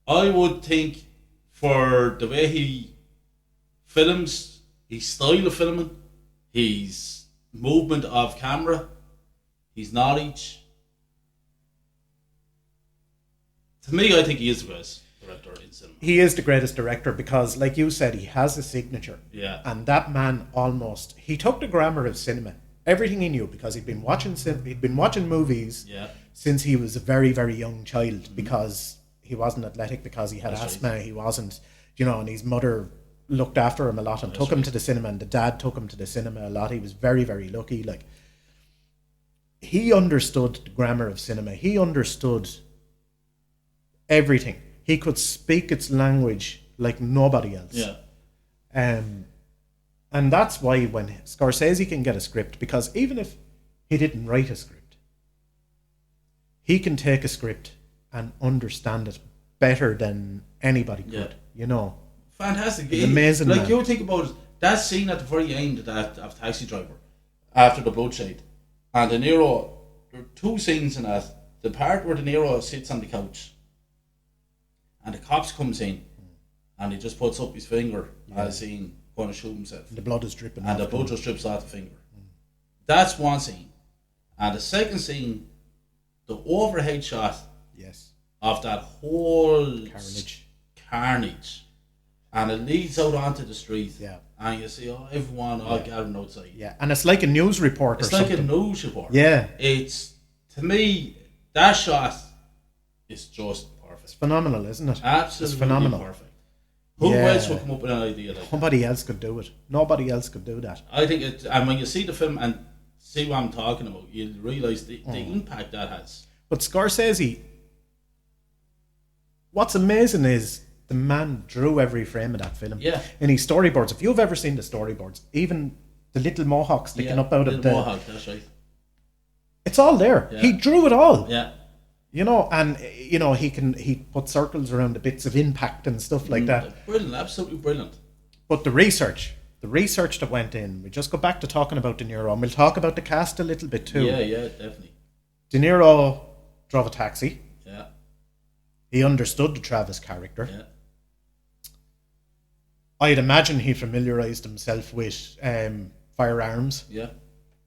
[SPEAKER 1] I would think, for the way he films, his style of filming, his movement of camera, his knowledge. To me, I think he is the greatest director in cinema.
[SPEAKER 2] He is the greatest director because, like you said, he has a signature.
[SPEAKER 1] Yeah.
[SPEAKER 2] And that man he took the grammar of cinema, everything he knew, because he'd been watching movies since he was a very, very young child, because he wasn't athletic, because he had asthma. Right. He wasn't, and his mother looked after him a lot and took him to the cinema, and the dad took him to the cinema a lot. He was very, very lucky. Like, he understood the grammar of cinema. He understood everything. He could speak its language like nobody else.
[SPEAKER 1] Yeah.
[SPEAKER 2] And that's why when Scorsese can get a script, because even if he didn't write a script, he can take a script and understand it better than anybody could.
[SPEAKER 1] Fantastic.
[SPEAKER 2] It's amazing.
[SPEAKER 1] Like, you think about it, that scene at the very end of Taxi Driver, after the bloodshed, and De Niro, there are two scenes in that. The part where De Niro sits on the couch and the cops comes in and he just puts up his finger as he's going to shoot himself.
[SPEAKER 2] And the blood is dripping.
[SPEAKER 1] And the blood just drips off the finger. That's one scene. And the second scene, the overhead shot of that whole carnage. And it leads out onto the street. Yeah. And you see everyone all gathering outside.
[SPEAKER 2] Yeah. And it's like a news report or something.
[SPEAKER 1] It's like a news report.
[SPEAKER 2] Yeah.
[SPEAKER 1] It's, to me, that shot is just perfect.
[SPEAKER 2] It's phenomenal, isn't it?
[SPEAKER 1] Absolutely,
[SPEAKER 2] it's phenomenal.
[SPEAKER 1] Perfect. Who else would come up with an idea like that?
[SPEAKER 2] Nobody else could do it. Nobody else could do that.
[SPEAKER 1] I think and when you see the film and see what I'm talking about, you'll realise the impact that has.
[SPEAKER 2] But Scorsese, what's amazing is the man drew every frame of that film.
[SPEAKER 1] Yeah.
[SPEAKER 2] In his storyboards, if you've ever seen the storyboards, even the little mohawk sticking up out of the
[SPEAKER 1] mohawk, that's right.
[SPEAKER 2] It's all there. Yeah. He drew it all.
[SPEAKER 1] Yeah.
[SPEAKER 2] And he put circles around the bits of impact and stuff like that.
[SPEAKER 1] Brilliant, absolutely brilliant.
[SPEAKER 2] But the research that went in, we just go back to talking about De Niro, and we'll talk about the cast a little bit too.
[SPEAKER 1] Yeah, definitely.
[SPEAKER 2] De Niro drove a taxi.
[SPEAKER 1] Yeah.
[SPEAKER 2] He understood the Travis character.
[SPEAKER 1] Yeah.
[SPEAKER 2] I'd imagine he familiarised himself with firearms.
[SPEAKER 1] Yeah.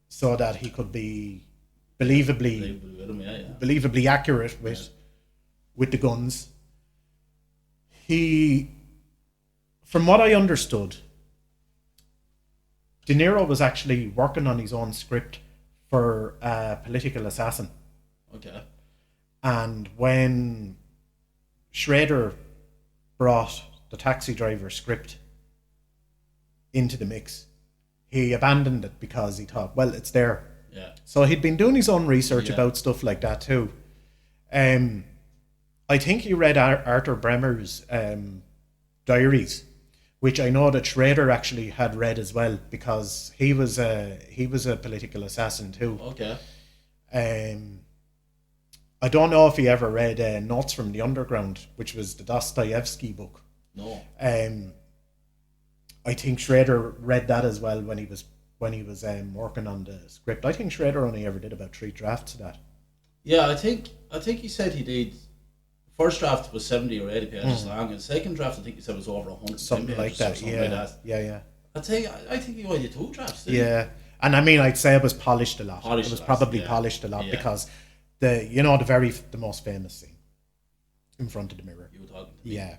[SPEAKER 2] So that he could be believably accurate with the guns. He, from what I understood, De Niro was actually working on his own script for a political assassin.
[SPEAKER 1] Okay.
[SPEAKER 2] And when Schrader brought the Taxi Driver script into the mix, he abandoned it because he thought, well, it's there.
[SPEAKER 1] Yeah.
[SPEAKER 2] So he'd been doing his own research about stuff like that too. I think he read Arthur Bremer's diaries, which I know that Schrader actually had read as well, because he was a political assassin too.
[SPEAKER 1] Okay.
[SPEAKER 2] I don't know if he ever read Notes from the Underground, which was the Dostoevsky book.
[SPEAKER 1] No.
[SPEAKER 2] I think Schrader read that as well when he was working on the script. I think Schrader only ever did about 3 drafts of that. Yeah,
[SPEAKER 1] I think he said he did. First draft was 70 or 80 pages long, and second draft I think he said was over 100.
[SPEAKER 2] Something like that. Yeah.
[SPEAKER 1] I think he only did 2 drafts.
[SPEAKER 2] Yeah, and I mean, I'd say it was polished a lot. It was probably polished a lot because the most famous scene in front of the mirror.
[SPEAKER 1] You were talking to me.
[SPEAKER 2] Yeah,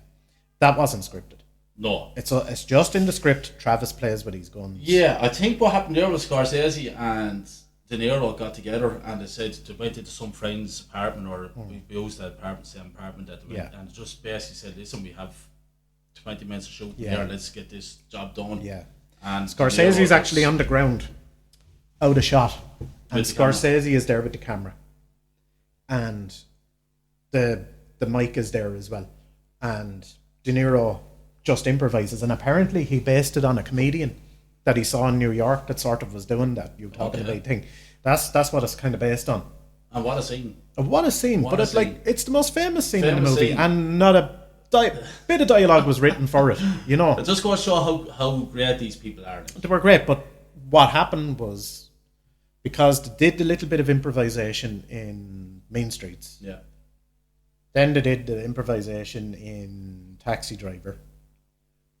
[SPEAKER 2] that wasn't scripted.
[SPEAKER 1] No.
[SPEAKER 2] It's just in the script. Travis plays with his guns.
[SPEAKER 1] Yeah, I think what happened there was Scorsese and De Niro got together and they said they went into some friend's apartment, or we used that apartment, same apartment that they went, and just basically said, listen, we have 20 minutes to shoot here, let's get this job done.
[SPEAKER 2] Yeah.
[SPEAKER 1] And
[SPEAKER 2] Scorsese's actually on the ground, out of shot, and Scorsese is there with the camera, and the mic is there as well, and De Niro just improvises, and apparently he based it on a comedian that he saw in New York that sort of was doing that you talking about thing. That's what it's kind of based on.
[SPEAKER 1] And what a scene!
[SPEAKER 2] But it's the most famous scene in the movie, and not a bit of dialogue was written for it.
[SPEAKER 1] It just goes to show how great these people are.
[SPEAKER 2] They were great, but what happened was, because they did the little bit of improvisation in Mean Streets.
[SPEAKER 1] Yeah.
[SPEAKER 2] Then they did the improvisation in Taxi Driver.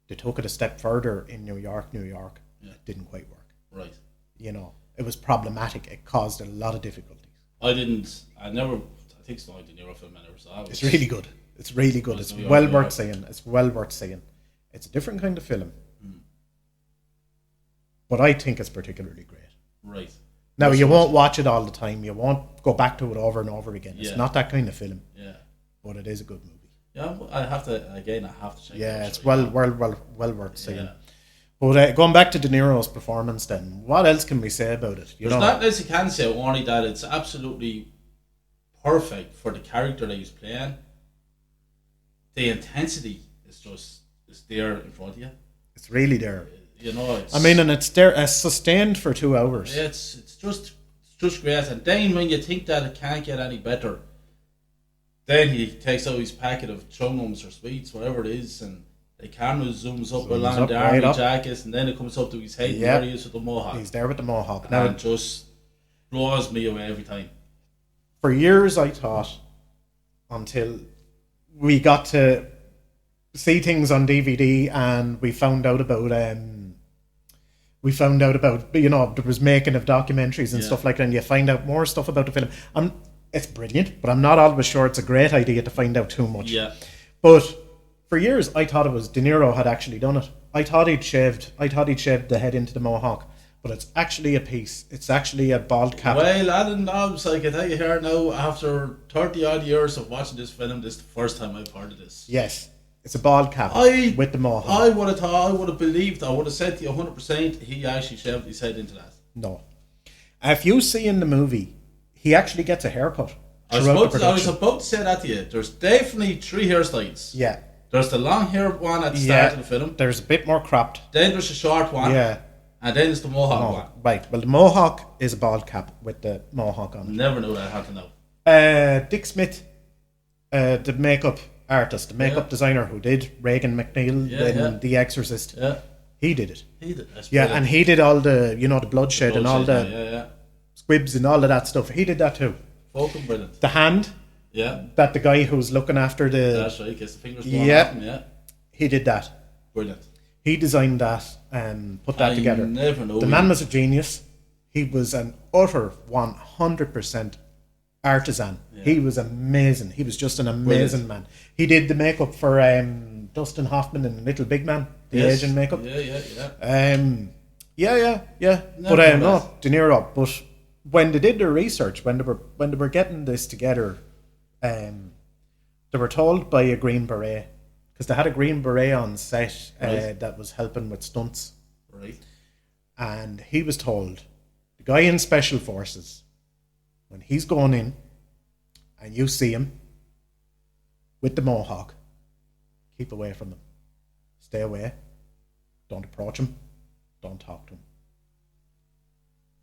[SPEAKER 2] They took it a step further in New York.
[SPEAKER 1] Yeah.
[SPEAKER 2] It didn't quite work.
[SPEAKER 1] Right.
[SPEAKER 2] It was problematic. It caused a lot of difficulties.
[SPEAKER 1] I think it's the only De Niro film I never saw.
[SPEAKER 2] It's really good. It's well worth seeing. It's a different kind of film. But I think it's particularly great.
[SPEAKER 1] Right.
[SPEAKER 2] Now, you won't watch it all the time. You won't go back to it over and over again. It's not that kind of film.
[SPEAKER 1] Yeah.
[SPEAKER 2] But it is a good movie.
[SPEAKER 1] Yeah, I have to check it.
[SPEAKER 2] Yeah, it's well worth seeing. Yeah. But going back to De Niro's performance then, what else can we say about it?
[SPEAKER 1] There's not else you can say, only that it's absolutely perfect for the character that he's playing. The intensity is there in front of you.
[SPEAKER 2] It's really there.
[SPEAKER 1] And
[SPEAKER 2] it's there, it's sustained for 2 hours.
[SPEAKER 1] Yeah, it's just great. And then when you think that it can't get any better, then he takes out his packet of chum-nums or sweets, whatever it is, and the camera zooms up along the army jackets, and then it comes up to his head, and there he is with the mohawk.
[SPEAKER 2] He's there with the mohawk.
[SPEAKER 1] And it just blows me away every time.
[SPEAKER 2] For years I thought, until we got to see things on DVD and we found out about there was making of documentaries and stuff like that, and you find out more stuff about the film. It's brilliant, but I'm not always sure it's a great idea to find out too much.
[SPEAKER 1] Yeah.
[SPEAKER 2] But for years I thought it was De Niro had actually done it. I thought he'd shaved the head into the mohawk, but it's actually a piece. It's actually a bald cap.
[SPEAKER 1] Well, Alan Dobbs, I can tell you here now, after 30 odd years of watching this film, this is the first time I've heard of this.
[SPEAKER 2] Yes. It's a bald cap with the mohawk.
[SPEAKER 1] I would have believed, I would have said to you 100% he actually shaved his head into that.
[SPEAKER 2] No. If you see in the movie, he actually gets a haircut.
[SPEAKER 1] I was about to say that to you. There's definitely 3 hairstyles.
[SPEAKER 2] Yeah.
[SPEAKER 1] There's the long hair one at the start of the film.
[SPEAKER 2] There's a bit more cropped.
[SPEAKER 1] Then there's a short one.
[SPEAKER 2] Yeah.
[SPEAKER 1] And then it's the Mohawk one.
[SPEAKER 2] Right. Well, the Mohawk is a bald cap with the Mohawk on it.
[SPEAKER 1] Never knew that. I had to know.
[SPEAKER 2] Dick Smith, the makeup artist, the makeup designer who did Reagan McNeil in The Exorcist.
[SPEAKER 1] Yeah.
[SPEAKER 2] He did it.
[SPEAKER 1] That's
[SPEAKER 2] yeah,
[SPEAKER 1] brilliant.
[SPEAKER 2] and he did all the, the bloodshed and all the squibs and all of that stuff. He did that too.
[SPEAKER 1] Fucking brilliant.
[SPEAKER 2] The hand.
[SPEAKER 1] Yeah.
[SPEAKER 2] That the guy who's looking after the...
[SPEAKER 1] That's right, gets the fingers blown off him, yeah.
[SPEAKER 2] He did that.
[SPEAKER 1] Brilliant.
[SPEAKER 2] He designed that and put that together.
[SPEAKER 1] Never know.
[SPEAKER 2] The man was a genius. He was an utter 100% artisan. Yeah. He was amazing. He was just an amazing man. He did the makeup for Dustin Hoffman in Little Big Man, the Asian makeup.
[SPEAKER 1] Yeah.
[SPEAKER 2] But not De Niro. But when they did their research, when they were getting this together, they were told by a Green Beret, because they had a Green Beret on set that was helping with stunts.
[SPEAKER 1] Right.
[SPEAKER 2] And he was told, the guy in Special Forces, when he's going in and you see him with the Mohawk, keep away from him. Stay away. Don't approach him. Don't talk to him.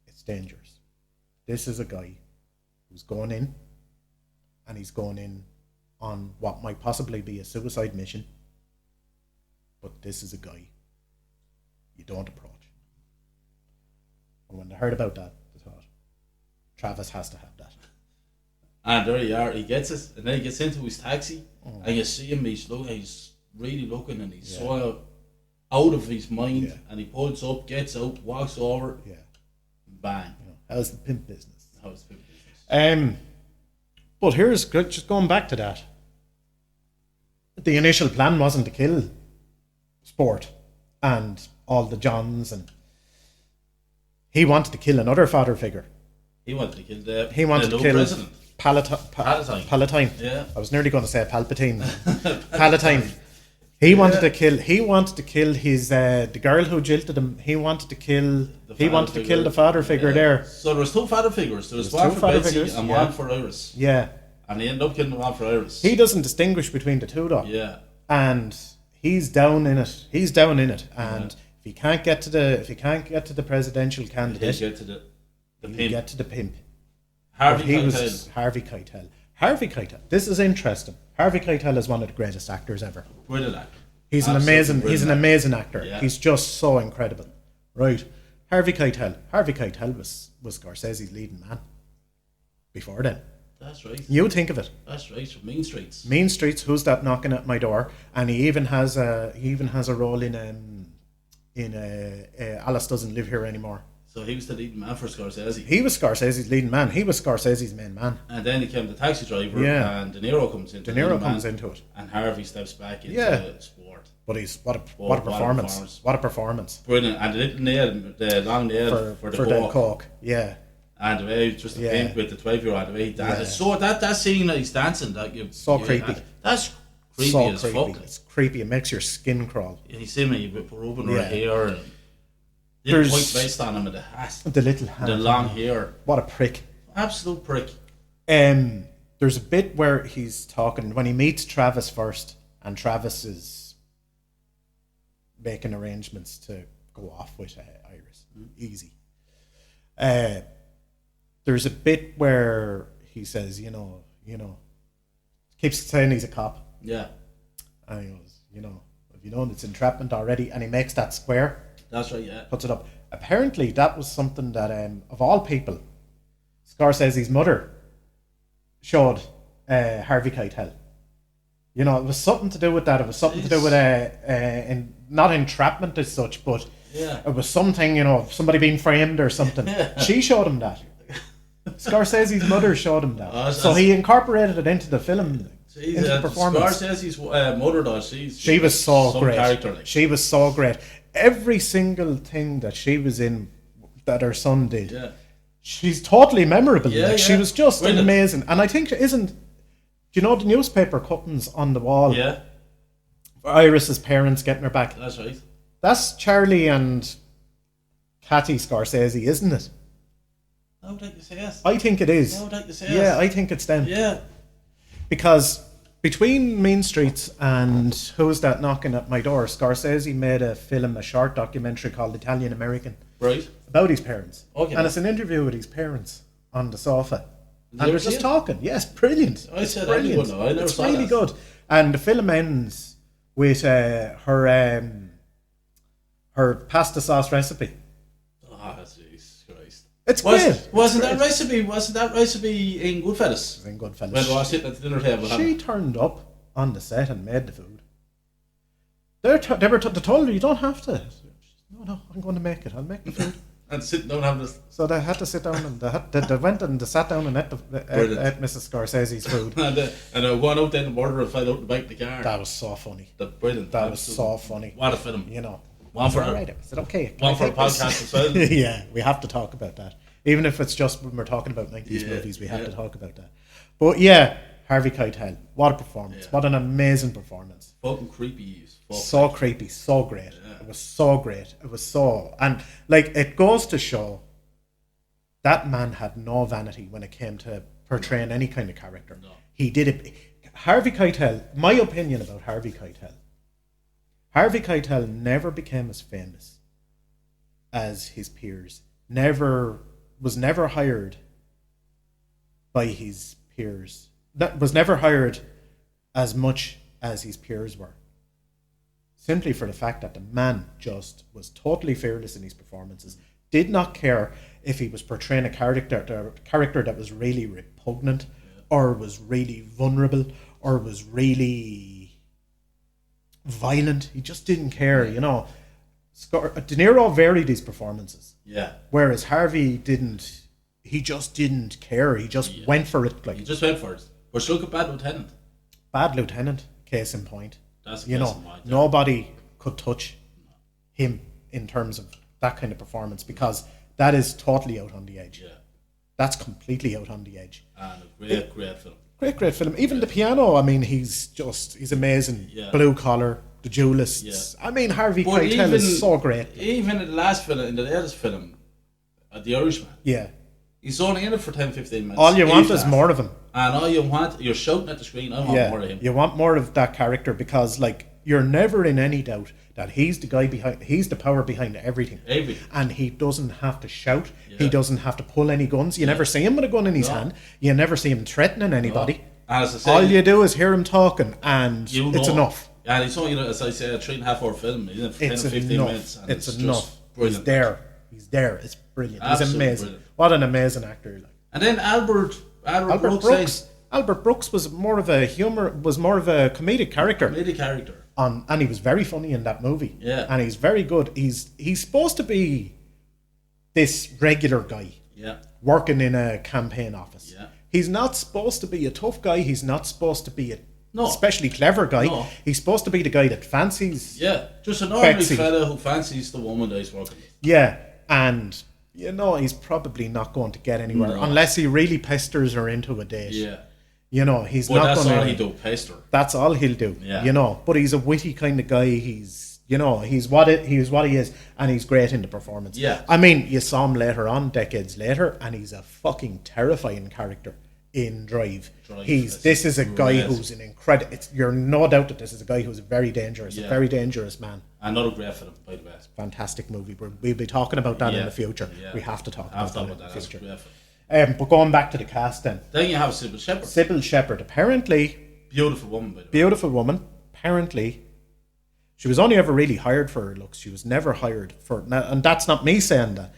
[SPEAKER 2] It's dangerous. This is a guy who's going in, and he's going in on what might possibly be a suicide mission. But this is a guy you don't approach. And when they heard about that, they thought, Travis has to have that.
[SPEAKER 1] And there you are, he gets it, and then he gets into his taxi, and you see him, he's really looking, and he's so out of his mind, and he pulls up, gets out, walks over, bang.
[SPEAKER 2] How's the pimp business? But here's just going back to that. The initial plan wasn't to kill Sport and all the Johns, and he wanted to kill another father figure.
[SPEAKER 1] He wanted to kill the
[SPEAKER 2] president. Palatine.
[SPEAKER 1] Yeah.
[SPEAKER 2] I was nearly going to say Palpatine. Palatine. He wanted to kill his the girl who jilted him. He wanted to kill the father figure there.
[SPEAKER 1] So there was two father figures. There was one for Betsy and one for Iris.
[SPEAKER 2] Yeah.
[SPEAKER 1] And he ended up killing the one for Iris.
[SPEAKER 2] He doesn't distinguish between the two though.
[SPEAKER 1] Yeah.
[SPEAKER 2] And he's down in it. And if he can't get to the presidential candidate,
[SPEAKER 1] he'll get to the pimp.
[SPEAKER 2] Harvey Keitel. Harvey Keitel. This is interesting. Harvey Keitel is one of the greatest actors ever.
[SPEAKER 1] Brilliant actor.
[SPEAKER 2] He's an amazing actor.
[SPEAKER 1] Yeah.
[SPEAKER 2] He's just so incredible. Right. Harvey Keitel was Scorsese's leading man before then.
[SPEAKER 1] That's right.
[SPEAKER 2] You think of it.
[SPEAKER 1] That's right. From Mean Streets.
[SPEAKER 2] Mean Streets. Who's that knocking at my door? And he even has a role in Alice Doesn't Live Here Anymore.
[SPEAKER 1] So he was the leading man for Scorsese.
[SPEAKER 2] He was Scorsese's leading man. He was Scorsese's main man.
[SPEAKER 1] And then he became the taxi driver, and De Niro comes into it. And Harvey steps back into Sport.
[SPEAKER 2] But he's what a performance. What a performance.
[SPEAKER 1] Brilliant. And the little nail, the long nail for the coke.
[SPEAKER 2] Yeah.
[SPEAKER 1] And the way just the pimp with the 12-year-old, the way he dances. So that scene that he's dancing,
[SPEAKER 2] creepy.
[SPEAKER 1] That's creepy
[SPEAKER 2] so
[SPEAKER 1] as
[SPEAKER 2] creepy.
[SPEAKER 1] fuck.
[SPEAKER 2] It's creepy. It makes your skin crawl.
[SPEAKER 1] And you see me with rubbing her hair and little white based on him with the hat.
[SPEAKER 2] The little hat.
[SPEAKER 1] The long hair.
[SPEAKER 2] What a prick.
[SPEAKER 1] Absolute prick.
[SPEAKER 2] There's a bit where he's talking when he meets Travis first, and Travis is making arrangements to go off with Iris. Easy. There's a bit where he says, keeps saying he's a cop.
[SPEAKER 1] Yeah.
[SPEAKER 2] And he goes, have you known it's entrapment already? And he makes that square.
[SPEAKER 1] That's right, yeah.
[SPEAKER 2] Puts it up. Apparently, that was something that, of all people, Scorsese's mother showed Harvey Keitel. It was something to do with that. It was something to do with not entrapment as such, but it was something, somebody being framed or something. She showed him that. Scorsese's mother showed him that. So he incorporated it into the film. Into the performance.
[SPEAKER 1] Scorsese's mother, though,
[SPEAKER 2] she was so great.
[SPEAKER 1] Character,
[SPEAKER 2] She was so great. Every single thing that she was in, that her son did, she's totally memorable. She was just amazing. And I think do you know the newspaper cuttings on the wall?
[SPEAKER 1] Yeah.
[SPEAKER 2] For Iris's parents getting her back.
[SPEAKER 1] That's right.
[SPEAKER 2] That's Charlie and Kathy Scorsese, isn't it?
[SPEAKER 1] I would like to say yes.
[SPEAKER 2] I think it is.
[SPEAKER 1] I would like to say
[SPEAKER 2] yes.
[SPEAKER 1] Yeah,
[SPEAKER 2] I think it's them.
[SPEAKER 1] Yeah.
[SPEAKER 2] Because between Mean Streets and Who's That Knocking at My Door, Scorsese made a short documentary called Italian American.
[SPEAKER 1] Right.
[SPEAKER 2] About his parents.
[SPEAKER 1] Okay.
[SPEAKER 2] And it's an interview with his parents on the sofa. And they're just
[SPEAKER 1] it?
[SPEAKER 2] talking. Yes, brilliant.
[SPEAKER 1] I said
[SPEAKER 2] brilliant.
[SPEAKER 1] I never
[SPEAKER 2] it's
[SPEAKER 1] saw
[SPEAKER 2] really
[SPEAKER 1] that.
[SPEAKER 2] good. And the film ends with her pasta sauce recipe.
[SPEAKER 1] Ah, Jesus Christ!
[SPEAKER 2] It's great.
[SPEAKER 1] Wasn't that recipe in Goodfellas?
[SPEAKER 2] In Goodfellas.
[SPEAKER 1] When we were sitting at the dinner table.
[SPEAKER 2] She turned up on the set and made the food. They told her you don't have to. No, I'm going to make it. I'll make the food.
[SPEAKER 1] And sitting down having this.
[SPEAKER 2] So they had to sit down and they went and they sat down and ate Mrs. Scorsese's food.
[SPEAKER 1] and I went out then and ordered and fell out the back of the car.
[SPEAKER 2] That was so funny.
[SPEAKER 1] Brilliant.
[SPEAKER 2] That was so funny.
[SPEAKER 1] What a film.
[SPEAKER 2] You know.
[SPEAKER 1] One for
[SPEAKER 2] right. Is it okay?
[SPEAKER 1] One for a podcast as well.
[SPEAKER 2] Yeah, we have to talk about that. Even if it's just when we're talking about 90s movies, we have to talk about that. But yeah, Harvey Keitel, what a performance. Yeah. What an amazing performance.
[SPEAKER 1] Fucking creepy.
[SPEAKER 2] So creepy, so great. Yeah. It was so great. It was so... And, like, it goes to show that man had no vanity when it came to portraying any kind of character.
[SPEAKER 1] No.
[SPEAKER 2] He did it... Harvey Keitel, my opinion about Harvey Keitel never became as famous as his peers. Was never hired by his peers. Was never hired as much as his peers were. Simply for the fact that the man just was totally fearless in his performances. Did not care if he was portraying a character that was really repugnant, or was really vulnerable, or was really violent. He just didn't care, you know. De Niro varied his performances.
[SPEAKER 1] Yeah.
[SPEAKER 2] Whereas Harvey didn't. He just didn't care. He just went for it.
[SPEAKER 1] He just went for it. But look at Bad Lieutenant.
[SPEAKER 2] Bad Lieutenant, case in point.
[SPEAKER 1] That's
[SPEAKER 2] you know, nobody could touch him in terms of that kind of performance, because that is totally out on the edge.
[SPEAKER 1] Yeah.
[SPEAKER 2] That's completely out on the edge.
[SPEAKER 1] And a great film.
[SPEAKER 2] Great film. Even the piano, I mean, he's amazing.
[SPEAKER 1] Yeah.
[SPEAKER 2] Blue Collar, The Duelists. Yeah. I mean, Harvey Keitel is so great.
[SPEAKER 1] Even in the latest film, The Irishman.
[SPEAKER 2] Yeah.
[SPEAKER 1] He's only in it for 10-15 minutes.
[SPEAKER 2] All you want is more of him.
[SPEAKER 1] And all you want, you're shouting at the screen, I want more of him.
[SPEAKER 2] You want more of that character, because, like, you're never in any doubt that he's the power behind everything. And he doesn't have to shout. Yeah. He doesn't have to pull any guns. You never see him with a gun in his hand. You never see him threatening anybody.
[SPEAKER 1] No. And as I say,
[SPEAKER 2] all you do is hear him talking, and it's enough.
[SPEAKER 1] And it's only, as I say, a 3.5 hour film. Isn't it? For 10 or 15 minutes. And
[SPEAKER 2] it's enough.
[SPEAKER 1] Brilliant.
[SPEAKER 2] He's there. It's brilliant.
[SPEAKER 1] Absolutely
[SPEAKER 2] he's amazing.
[SPEAKER 1] Brilliant.
[SPEAKER 2] What an amazing actor.
[SPEAKER 1] And then Albert Brooks.
[SPEAKER 2] Albert Brooks was more of a comedic character. And he was very funny in that movie.
[SPEAKER 1] Yeah.
[SPEAKER 2] And he's very good. He's supposed to be this regular guy.
[SPEAKER 1] Yeah.
[SPEAKER 2] Working in a campaign office.
[SPEAKER 1] Yeah.
[SPEAKER 2] He's not supposed to be a tough guy. He's not supposed to be a especially clever guy.
[SPEAKER 1] No.
[SPEAKER 2] He's supposed to be the guy that fancies.
[SPEAKER 1] Yeah. Just an ordinary fella who fancies the woman that he's working with.
[SPEAKER 2] Yeah. And you know, he's probably not going to get anywhere unless he really pesters her into a date.
[SPEAKER 1] Yeah.
[SPEAKER 2] You know, he's not going to...
[SPEAKER 1] That's all he'll do, pester.
[SPEAKER 2] That's all he'll do.
[SPEAKER 1] Yeah.
[SPEAKER 2] You know, but he's a witty kind of guy. He's what he is, and he's great in the performance.
[SPEAKER 1] Yeah.
[SPEAKER 2] I mean, you saw him later on, decades later, and he's a fucking terrifying character in Drive. This is a guy who's an incredible... You're no doubt that this is a guy who's very dangerous, a very dangerous man.
[SPEAKER 1] Another great film, by the way.
[SPEAKER 2] Fantastic movie. We'll be talking about that in the future.
[SPEAKER 1] Yeah.
[SPEAKER 2] We have to talk about that in the future.
[SPEAKER 1] That's
[SPEAKER 2] but going back to the cast then.
[SPEAKER 1] Then you have Sybil Shepherd.
[SPEAKER 2] Sybil Shepherd, apparently...
[SPEAKER 1] Beautiful woman, by the way.
[SPEAKER 2] Beautiful woman. Apparently, she was only ever really hired for her looks. She was never hired for... And that's not me saying that.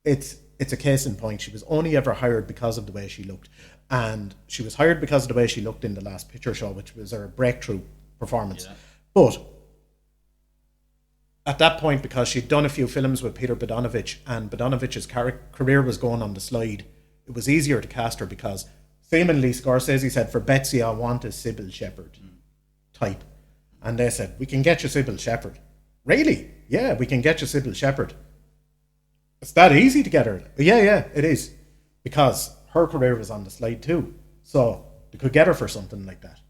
[SPEAKER 2] It's a case in point. She was only ever hired because of the way she looked. And she was hired because of the way she looked in The Last Picture Show, which was her breakthrough performance. Yeah. But at that point, because she'd done a few films with Peter Bogdanovich, and Bogdanovich's career was going on the slide, it was easier to cast her, because seemingly Scorsese said, for Betsy, I want a Sybil Shepherd type. And they said, we can get you Sybil Shepherd. Really? Yeah, we can get you Sybil Shepherd. It's that easy to get her. Yeah, it is. Because her career was on the slide too. So they could get her for something like that.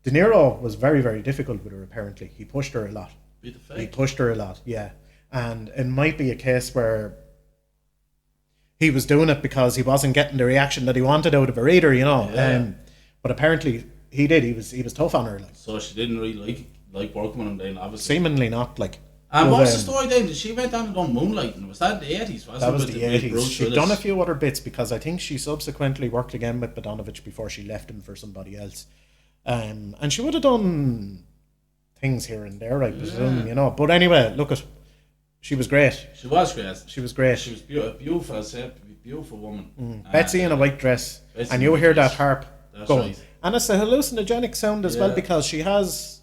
[SPEAKER 2] De Niro was very, very difficult with her, apparently. He pushed her a lot. He pushed her a lot, yeah. And it might be a case where he was doing it because he wasn't getting the reaction that he wanted out of her either, you know. Yeah. But apparently he did. He was tough on her. Like.
[SPEAKER 1] So she didn't really like working with him then, obviously.
[SPEAKER 2] Seemingly not, like.
[SPEAKER 1] And what's the story then? She went on and done Moonlighting. Was that in the 80s?
[SPEAKER 2] That was the 80s. She'd done a few other bits because I think she subsequently worked again with Bogdanovich before she left him for somebody else. And she would have done things here and there, I presume, you know. But anyway, look at, she was great.
[SPEAKER 1] She was great.
[SPEAKER 2] She was great.
[SPEAKER 1] She was beautiful, I said, beautiful woman.
[SPEAKER 2] Betsy in a white dress, and you hear that harp going.
[SPEAKER 1] Right.
[SPEAKER 2] And it's a hallucinogenic sound as well because she has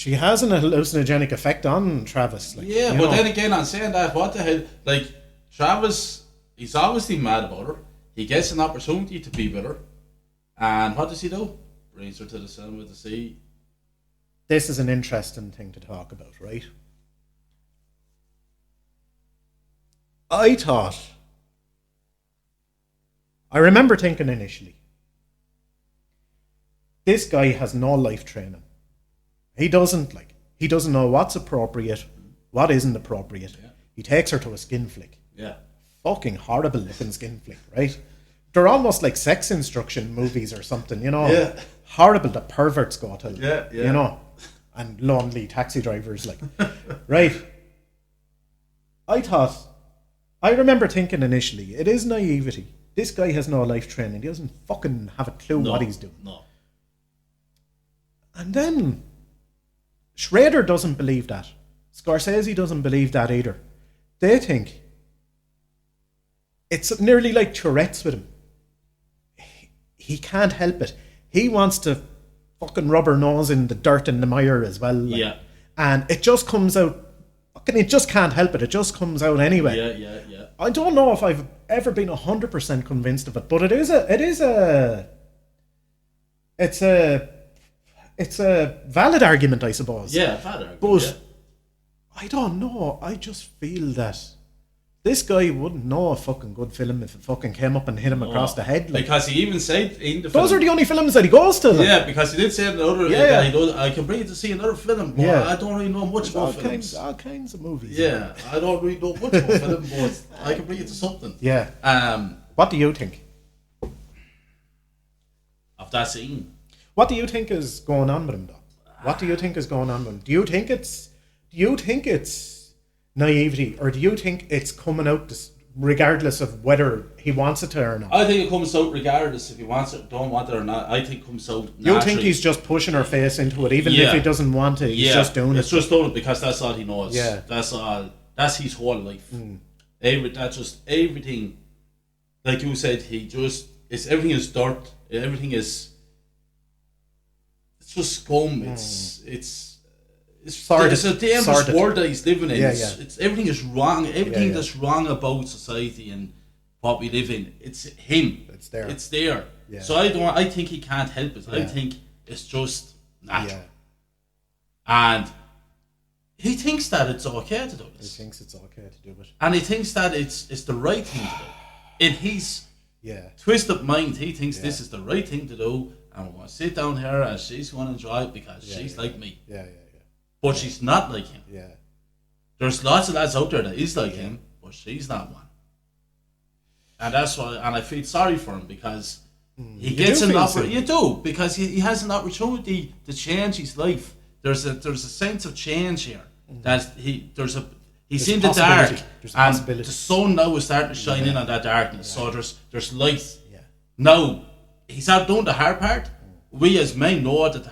[SPEAKER 2] an hallucinogenic effect on Travis. Like,
[SPEAKER 1] but then again, on saying that, what the hell? Like, Travis, he's obviously mad about her. He gets an opportunity to be with her. And what does he do? Brings her to the cinema to see.
[SPEAKER 2] This is an interesting thing to talk about, right? I remember thinking initially, this guy has no life training. He doesn't know what's appropriate, what isn't appropriate. Yeah. He takes her to a skin flick.
[SPEAKER 1] Yeah.
[SPEAKER 2] Fucking horrible looking skin flick, right? They're almost like sex instruction movies or something, you know.
[SPEAKER 1] Yeah.
[SPEAKER 2] Horrible that perverts go to.
[SPEAKER 1] Yeah.
[SPEAKER 2] You know. And lonely taxi drivers, like. Right. I remember thinking initially, it is naivety. This guy has no life training. He doesn't fucking have a clue what he's doing.
[SPEAKER 1] No.
[SPEAKER 2] And then Schrader doesn't believe that. Scorsese doesn't believe that either. They think it's nearly like Tourette's with him. He can't help it. He wants to fucking rub her nose in the dirt and the mire as well. Like.
[SPEAKER 1] Yeah.
[SPEAKER 2] And it just comes out. It just can't help it. It just comes out anyway.
[SPEAKER 1] Yeah.
[SPEAKER 2] I don't know if I've ever been 100% convinced of it, but it's a valid argument, I suppose.
[SPEAKER 1] Yeah, valid argument.
[SPEAKER 2] But I don't know. I just feel that this guy wouldn't know a fucking good film if it fucking came up and hit him across the head. Like,
[SPEAKER 1] because he even said in the
[SPEAKER 2] those
[SPEAKER 1] film,
[SPEAKER 2] are the only films that he goes to. Like.
[SPEAKER 1] Yeah, because he did say in another. Yeah. He goes, I can bring you to see another film, but I don't really know much about films.
[SPEAKER 2] All kinds of movies.
[SPEAKER 1] Yeah, I don't really know much about film, but I can bring you to something.
[SPEAKER 2] Yeah. What do you think
[SPEAKER 1] of that scene?
[SPEAKER 2] What do you think is going on with him, though? What do you think is going on with him? Do you think it's naivety, or do you think it's coming out regardless of whether he wants it to or not?
[SPEAKER 1] I think it comes out regardless if he wants it, don't want it or not. I think it comes out naturally.
[SPEAKER 2] You think he's just pushing her face into it, even if he doesn't want it? He's just doing it.
[SPEAKER 1] It's just doing it because that's all he knows.
[SPEAKER 2] Yeah.
[SPEAKER 1] That's all. That's his whole life. That's just everything. Like you said, everything is dirt. Everything is. It's just scum. It's a dangerous world that he's living in. It's everything is wrong. Everything that's wrong about society and what we live in. It's him.
[SPEAKER 2] It's there.
[SPEAKER 1] It's there.
[SPEAKER 2] Yeah.
[SPEAKER 1] So I think he can't help it. I think it's just natural. And he thinks that it's okay to do this.
[SPEAKER 2] He thinks it's okay to do it.
[SPEAKER 1] And he thinks that it's the right thing to do. In his twisted mind, he thinks this is the right thing to do, and we're going to sit down here and she's going to enjoy it because she's like me.
[SPEAKER 2] Yeah.
[SPEAKER 1] But she's not like him.
[SPEAKER 2] Yeah.
[SPEAKER 1] There's lots of lads out there that is like him, but she's not one. And that's why, and I feel sorry for him because he gets an opportunity. You do, because he has an opportunity to change his life. There's a sense of change here that he's in the dark, and the sun now is starting to shine in on that darkness. So there's light. Yeah. Now he's out doing the hard part. We as men know that the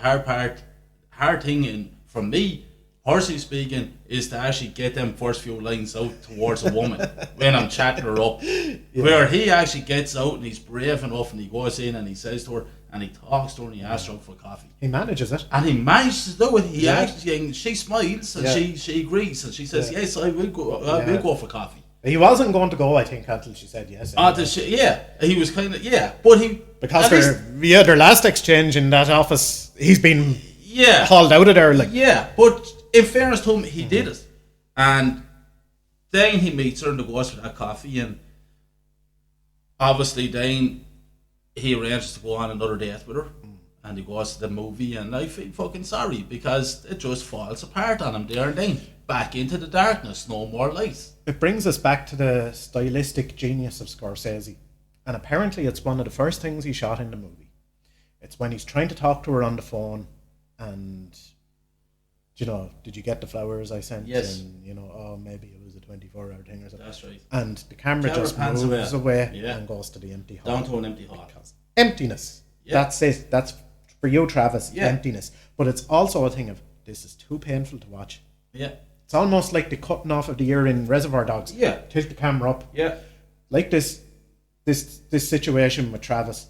[SPEAKER 1] hard thing for me, personally speaking, is to actually get them first few lines out towards a woman when I'm chatting her up. Where he actually gets out and he's brave enough and he goes in and he says to her and he talks to her and he asks her out for coffee.
[SPEAKER 2] He manages it.
[SPEAKER 1] And he manages to do it. He actually, she smiles and she agrees and she says, yes, I will go for coffee.
[SPEAKER 2] He wasn't going to go, I think, until she said yes.
[SPEAKER 1] He was kind of, but he...
[SPEAKER 2] Because their last exchange in that office, he's been... hauled out of there, like.
[SPEAKER 1] Yeah, but in fairness to him, he did it. And then he meets her and they goes for that coffee, and obviously then he arranges to go on another date with her, and he goes to the movie, and I feel fucking sorry because it just falls apart on him there and then. Back into the darkness, no more light.
[SPEAKER 2] It brings us back to the stylistic genius of Scorsese, and apparently it's one of the first things he shot in the movie. It's when he's trying to talk to her on the phone, and you know, did you get the flowers I sent?
[SPEAKER 1] Yes.
[SPEAKER 2] And, you know, oh, maybe it was a 24-hour thing or something.
[SPEAKER 1] That's right.
[SPEAKER 2] And the camera just moves away and goes to the empty hall.
[SPEAKER 1] Down to an empty hall.
[SPEAKER 2] Because emptiness. Yeah. That's it. That's for you, Travis, emptiness. But it's also a thing of, this is too painful to watch.
[SPEAKER 1] Yeah.
[SPEAKER 2] It's almost like the cutting off of the ear in Reservoir Dogs.
[SPEAKER 1] Yeah.
[SPEAKER 2] Tilt the camera up.
[SPEAKER 1] Yeah.
[SPEAKER 2] Like this situation with Travis.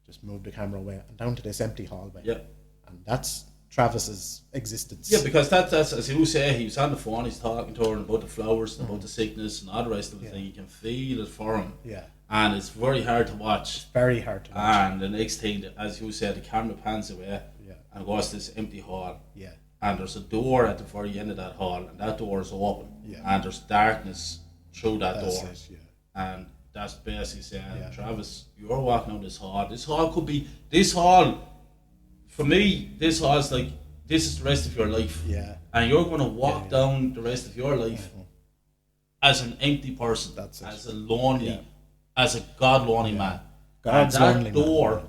[SPEAKER 2] Just move the camera away and down to this empty hallway.
[SPEAKER 1] Yeah.
[SPEAKER 2] And that's Travis's existence.
[SPEAKER 1] Yeah, because that's as you say, he was on the phone, he's talking to her about the flowers and about the sickness and all the rest of the thing. You can feel it for him.
[SPEAKER 2] Yeah.
[SPEAKER 1] And it's very hard to watch.
[SPEAKER 2] It's very hard to watch.
[SPEAKER 1] And the next thing, as you said, the camera pans away and goes to this empty hall.
[SPEAKER 2] Yeah.
[SPEAKER 1] And there's a door at the very end of that hall, and that door is open.
[SPEAKER 2] Yeah.
[SPEAKER 1] And there's darkness through that
[SPEAKER 2] That's
[SPEAKER 1] door.
[SPEAKER 2] it, yeah.
[SPEAKER 1] And that's basically saying, Travis, you're walking down this hall. This hall could be, this hall, for me, this hall is like, this is the rest of your life.
[SPEAKER 2] Yeah.
[SPEAKER 1] And you're going to walk down the rest of your life as an empty person.
[SPEAKER 2] That's it.
[SPEAKER 1] As a lonely, as a God-lonely man.
[SPEAKER 2] God's
[SPEAKER 1] and
[SPEAKER 2] lonely
[SPEAKER 1] that door
[SPEAKER 2] man.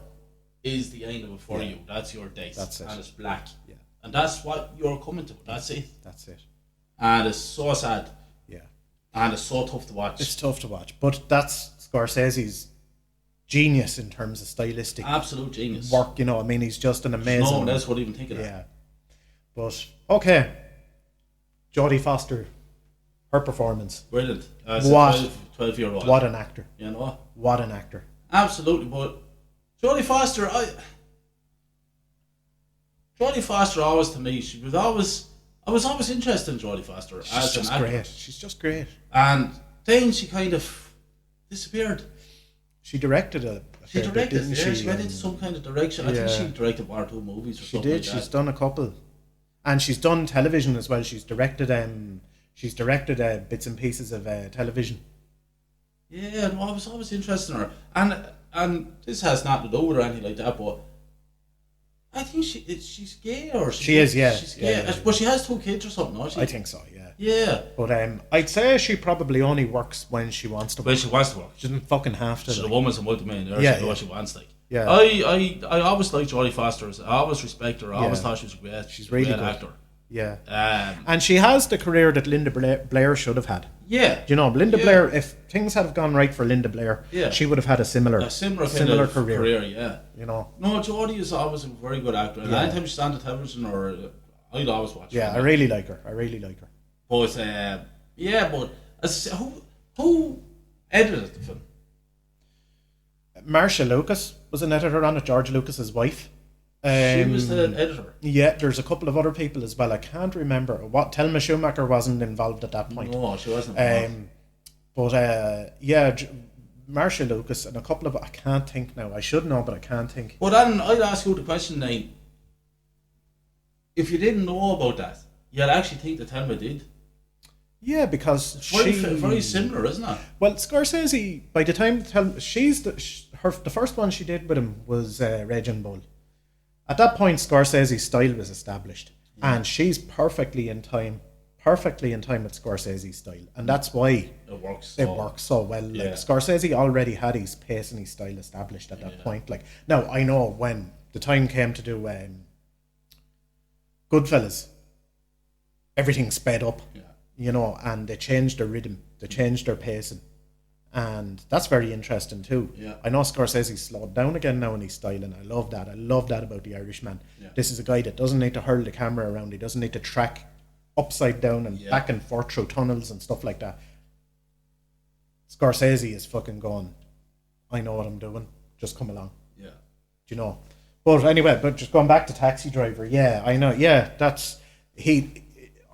[SPEAKER 1] is the end of it for you. That's your death.
[SPEAKER 2] That's it.
[SPEAKER 1] And it's black.
[SPEAKER 2] Yeah.
[SPEAKER 1] And that's what you're coming to. That's it.
[SPEAKER 2] That's it.
[SPEAKER 1] And it's so sad.
[SPEAKER 2] Yeah.
[SPEAKER 1] And it's so tough to watch.
[SPEAKER 2] It's tough to watch. But that's Scorsese's genius in terms of stylistic
[SPEAKER 1] absolute genius
[SPEAKER 2] work, you know. I mean, he's just an amazing...
[SPEAKER 1] No one else would even think of that.
[SPEAKER 2] Yeah. But, okay. Jodie Foster, her performance.
[SPEAKER 1] Brilliant. As
[SPEAKER 2] what?
[SPEAKER 1] a 12-year-old.
[SPEAKER 2] What an actor.
[SPEAKER 1] You know?
[SPEAKER 2] What an actor.
[SPEAKER 1] Absolutely. But Jodie Foster, Jodie Foster always, to me, I was always interested in Jodie Foster as an actor.
[SPEAKER 2] Great. She's just great.
[SPEAKER 1] And then she kind of disappeared.
[SPEAKER 2] She directed
[SPEAKER 1] She directed,
[SPEAKER 2] didn't
[SPEAKER 1] she?
[SPEAKER 2] she?
[SPEAKER 1] She went into some kind of direction. I think she directed one or two movies or something like that.
[SPEAKER 2] She's done a couple. And she's done television as well. She's directed bits and pieces of television.
[SPEAKER 1] Yeah, no, I was always interested in her. And this has nothing to do with her or anything like that, but I think she's gay or
[SPEAKER 2] she is, yeah.
[SPEAKER 1] She's gay. Yeah. But she has 2 kids or something, no?
[SPEAKER 2] I think so, yeah.
[SPEAKER 1] Yeah.
[SPEAKER 2] But I'd say she probably only works when she wants to work.
[SPEAKER 1] When she wants to work.
[SPEAKER 2] She doesn't fucking have to.
[SPEAKER 1] She's a woman's a multi-millionaire, she knows what she wants, like.
[SPEAKER 2] Yeah.
[SPEAKER 1] I always liked Jodie Foster. I always respect her. I always thought she was great.
[SPEAKER 2] She's really
[SPEAKER 1] great
[SPEAKER 2] good
[SPEAKER 1] actor.
[SPEAKER 2] Yeah.
[SPEAKER 1] And
[SPEAKER 2] she has the career that Linda Blair should have had.
[SPEAKER 1] Yeah.
[SPEAKER 2] You know, Linda Blair, if things had gone right for Linda Blair, she would have had a similar career.
[SPEAKER 1] Yeah.
[SPEAKER 2] You know.
[SPEAKER 1] No, Jodie is always a very good actor. And anytime she's on the television, I'd always watch her.
[SPEAKER 2] Yeah, I really like her.
[SPEAKER 1] But, but as I say, who edited the film?
[SPEAKER 2] Marcia Lucas was an editor on it, George Lucas's wife.
[SPEAKER 1] She was the editor.
[SPEAKER 2] Yeah, there's a couple of other people as well. I can't remember. Thelma Schumacher wasn't involved at that point.
[SPEAKER 1] No, she wasn't.
[SPEAKER 2] Marcia Lucas and a couple of... I can't think now. I should know, but I can't think.
[SPEAKER 1] But then I'd ask you the question now. If you didn't know about that, you'd actually think that Thelma did.
[SPEAKER 2] Yeah, because
[SPEAKER 1] very similar, isn't it?
[SPEAKER 2] Well, Scorsese, by the time the first one she did with him was Raging Bull. At that point, Scorsese's style was established, and she's perfectly in time with Scorsese's style, and that's why
[SPEAKER 1] it works
[SPEAKER 2] so well. Like Scorsese already had his pace and his style established at that point. Like now, I know when the time came to do Goodfellas, everything sped up. Yeah. You know, and they changed their rhythm, they changed their pacing, and that's very interesting too. Yeah. I know Scorsese slowed down again now in his style, and I love that. I love that about the Irishman. Yeah. This is a guy that doesn't need to hurl the camera around. He doesn't need to track upside down and back and forth through tunnels and stuff like that. Scorsese is fucking going, I know what I'm doing. Just come along. Yeah. Do you know? But anyway, just going back to Taxi Driver. Yeah, I know. Yeah,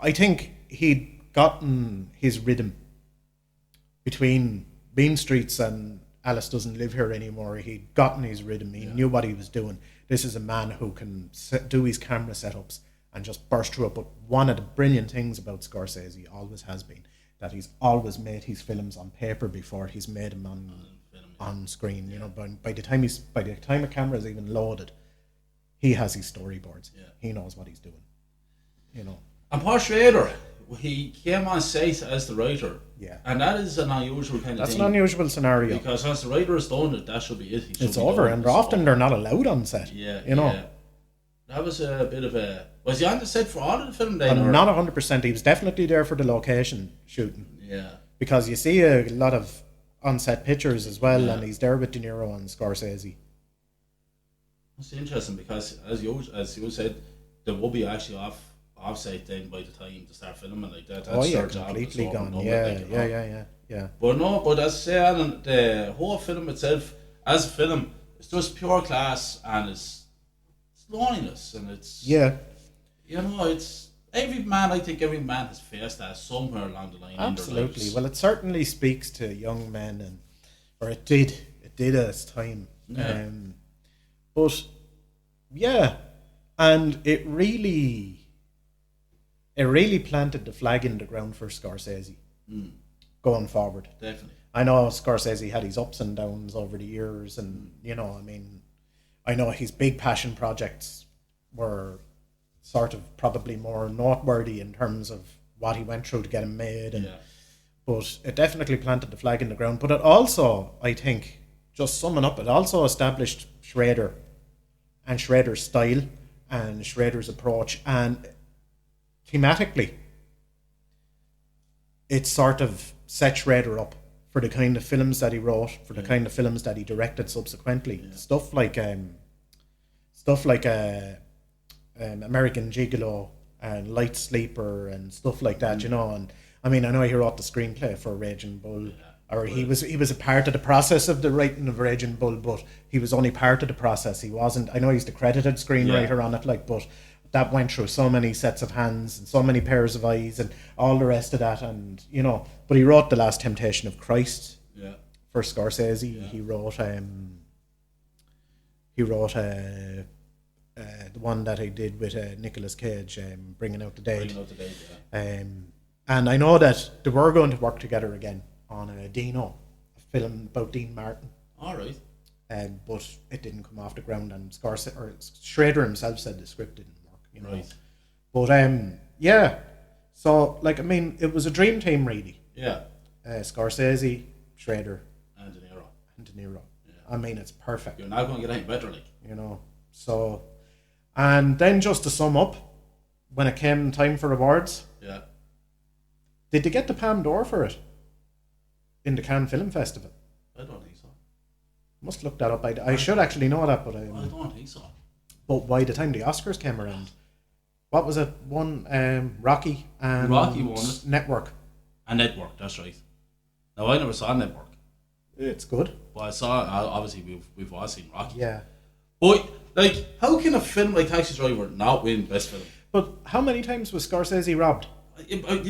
[SPEAKER 2] I think he'd gotten his rhythm between Bean Streets and Alice Doesn't Live Here Anymore. He'd gotten his rhythm. He knew what he was doing. This is a man who can do his camera setups and just burst through it. But one of the brilliant things about Scorsese always has been that he's always made his films on paper before he's made them on screen. Yeah. You know, by the time a camera is even loaded, he has his storyboards. Yeah. He knows what he's doing. You know.
[SPEAKER 1] And Paul Schrader, he came on set as the writer. Yeah. And that is an unusual kind of thing.
[SPEAKER 2] That's an unusual scenario.
[SPEAKER 1] Because as the writer has done it, that should be it.
[SPEAKER 2] It's over, and often they're not allowed on set.
[SPEAKER 1] Yeah.
[SPEAKER 2] You know.
[SPEAKER 1] Yeah. That was a bit of a... Was he on the set for all of the film then?
[SPEAKER 2] I'm not 100%. He was definitely there for the location shooting.
[SPEAKER 1] Yeah.
[SPEAKER 2] Because you see a lot of on-set pictures as well, and he's there with De Niro and Scorsese.
[SPEAKER 1] It's interesting because, as you said, there will be actually off-site then by the time to start filming like that. That's
[SPEAKER 2] completely gone. Yeah.
[SPEAKER 1] But as I say, Alan, the whole film itself, as a film, it's just pure class, and it's loneliness, and it's it's I think every man has faced that somewhere along the line.
[SPEAKER 2] Absolutely.
[SPEAKER 1] In their lives.
[SPEAKER 2] Well, it certainly speaks to young men, or it did at its time.
[SPEAKER 1] Yeah.
[SPEAKER 2] But yeah, and it really planted the flag in the ground for Scorsese going forward.
[SPEAKER 1] Definitely.
[SPEAKER 2] I know Scorsese had his ups and downs over the years, and I know his big passion projects were sort of probably more noteworthy in terms of what he went through to get them made, but it definitely planted the flag in the ground. But it also, I think, just summing up, it also established Schrader and Schrader's style and Schrader's approach, and thematically it sort of set Schrader up for the kind of films that he wrote, for the kind of films that he directed subsequently. Stuff like American Gigolo and Light Sleeper and stuff like that, and I know he wrote the screenplay for Raging Bull, or he was a part of the process of the writing of Raging Bull, but he was only part of the process. He wasn't. I know he's the credited screenwriter on it, but that went through so many sets of hands and so many pairs of eyes and all the rest of that, and but he wrote The Last Temptation of Christ for Scorsese. He wrote the one that he did with Nicolas Cage, Bringing Out the Dead. And I know that they were going to work together again on Dino, a film about Dean Martin.
[SPEAKER 1] All right.
[SPEAKER 2] But it didn't come off the ground, and Schrader himself said the script didn't work.
[SPEAKER 1] Right.
[SPEAKER 2] But so it was a dream team really.
[SPEAKER 1] Yeah.
[SPEAKER 2] Scorsese, Schrader,
[SPEAKER 1] and De Niro.
[SPEAKER 2] Yeah. It's perfect.
[SPEAKER 1] You're not going to get any better,
[SPEAKER 2] So, and then just to sum up, when it came time for awards, did they get the Palme d'Or for it in the Cannes Film Festival?
[SPEAKER 1] I don't think so.
[SPEAKER 2] Must look that up. I should actually know that, but
[SPEAKER 1] I don't think so.
[SPEAKER 2] But by the time the Oscars came around, what was it? Rocky and
[SPEAKER 1] Rocky won it.
[SPEAKER 2] Network.
[SPEAKER 1] And Network, that's right. Now I never saw Network.
[SPEAKER 2] It's good.
[SPEAKER 1] But I saw, obviously we've all seen Rocky.
[SPEAKER 2] Yeah.
[SPEAKER 1] But how can a film like Taxi Driver not win Best Film?
[SPEAKER 2] But how many times was Scorsese robbed?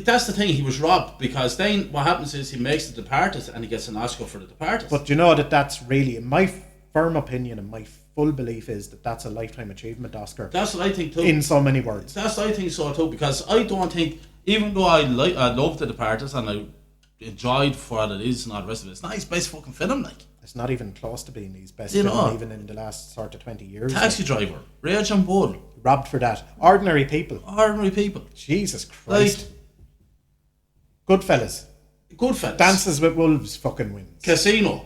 [SPEAKER 1] That's the thing, he was robbed, because then what happens is he makes The Departed and he gets an Oscar for The Departed.
[SPEAKER 2] But that's really, in my firm opinion and my full belief is that's a Lifetime Achievement Oscar.
[SPEAKER 1] That's what I think too.
[SPEAKER 2] In so many words.
[SPEAKER 1] I think so too, because I don't think, even though I love The Departed and I enjoyed for what it is and all the rest of it, it's not his best fucking film,
[SPEAKER 2] It's not even close to being his best film, even in the last sort of 20 years.
[SPEAKER 1] Taxi Driver, Raging Bull.
[SPEAKER 2] Robbed for that. Ordinary People. Jesus Christ. Goodfellas. Dances with Wolves fucking wins.
[SPEAKER 1] Casino.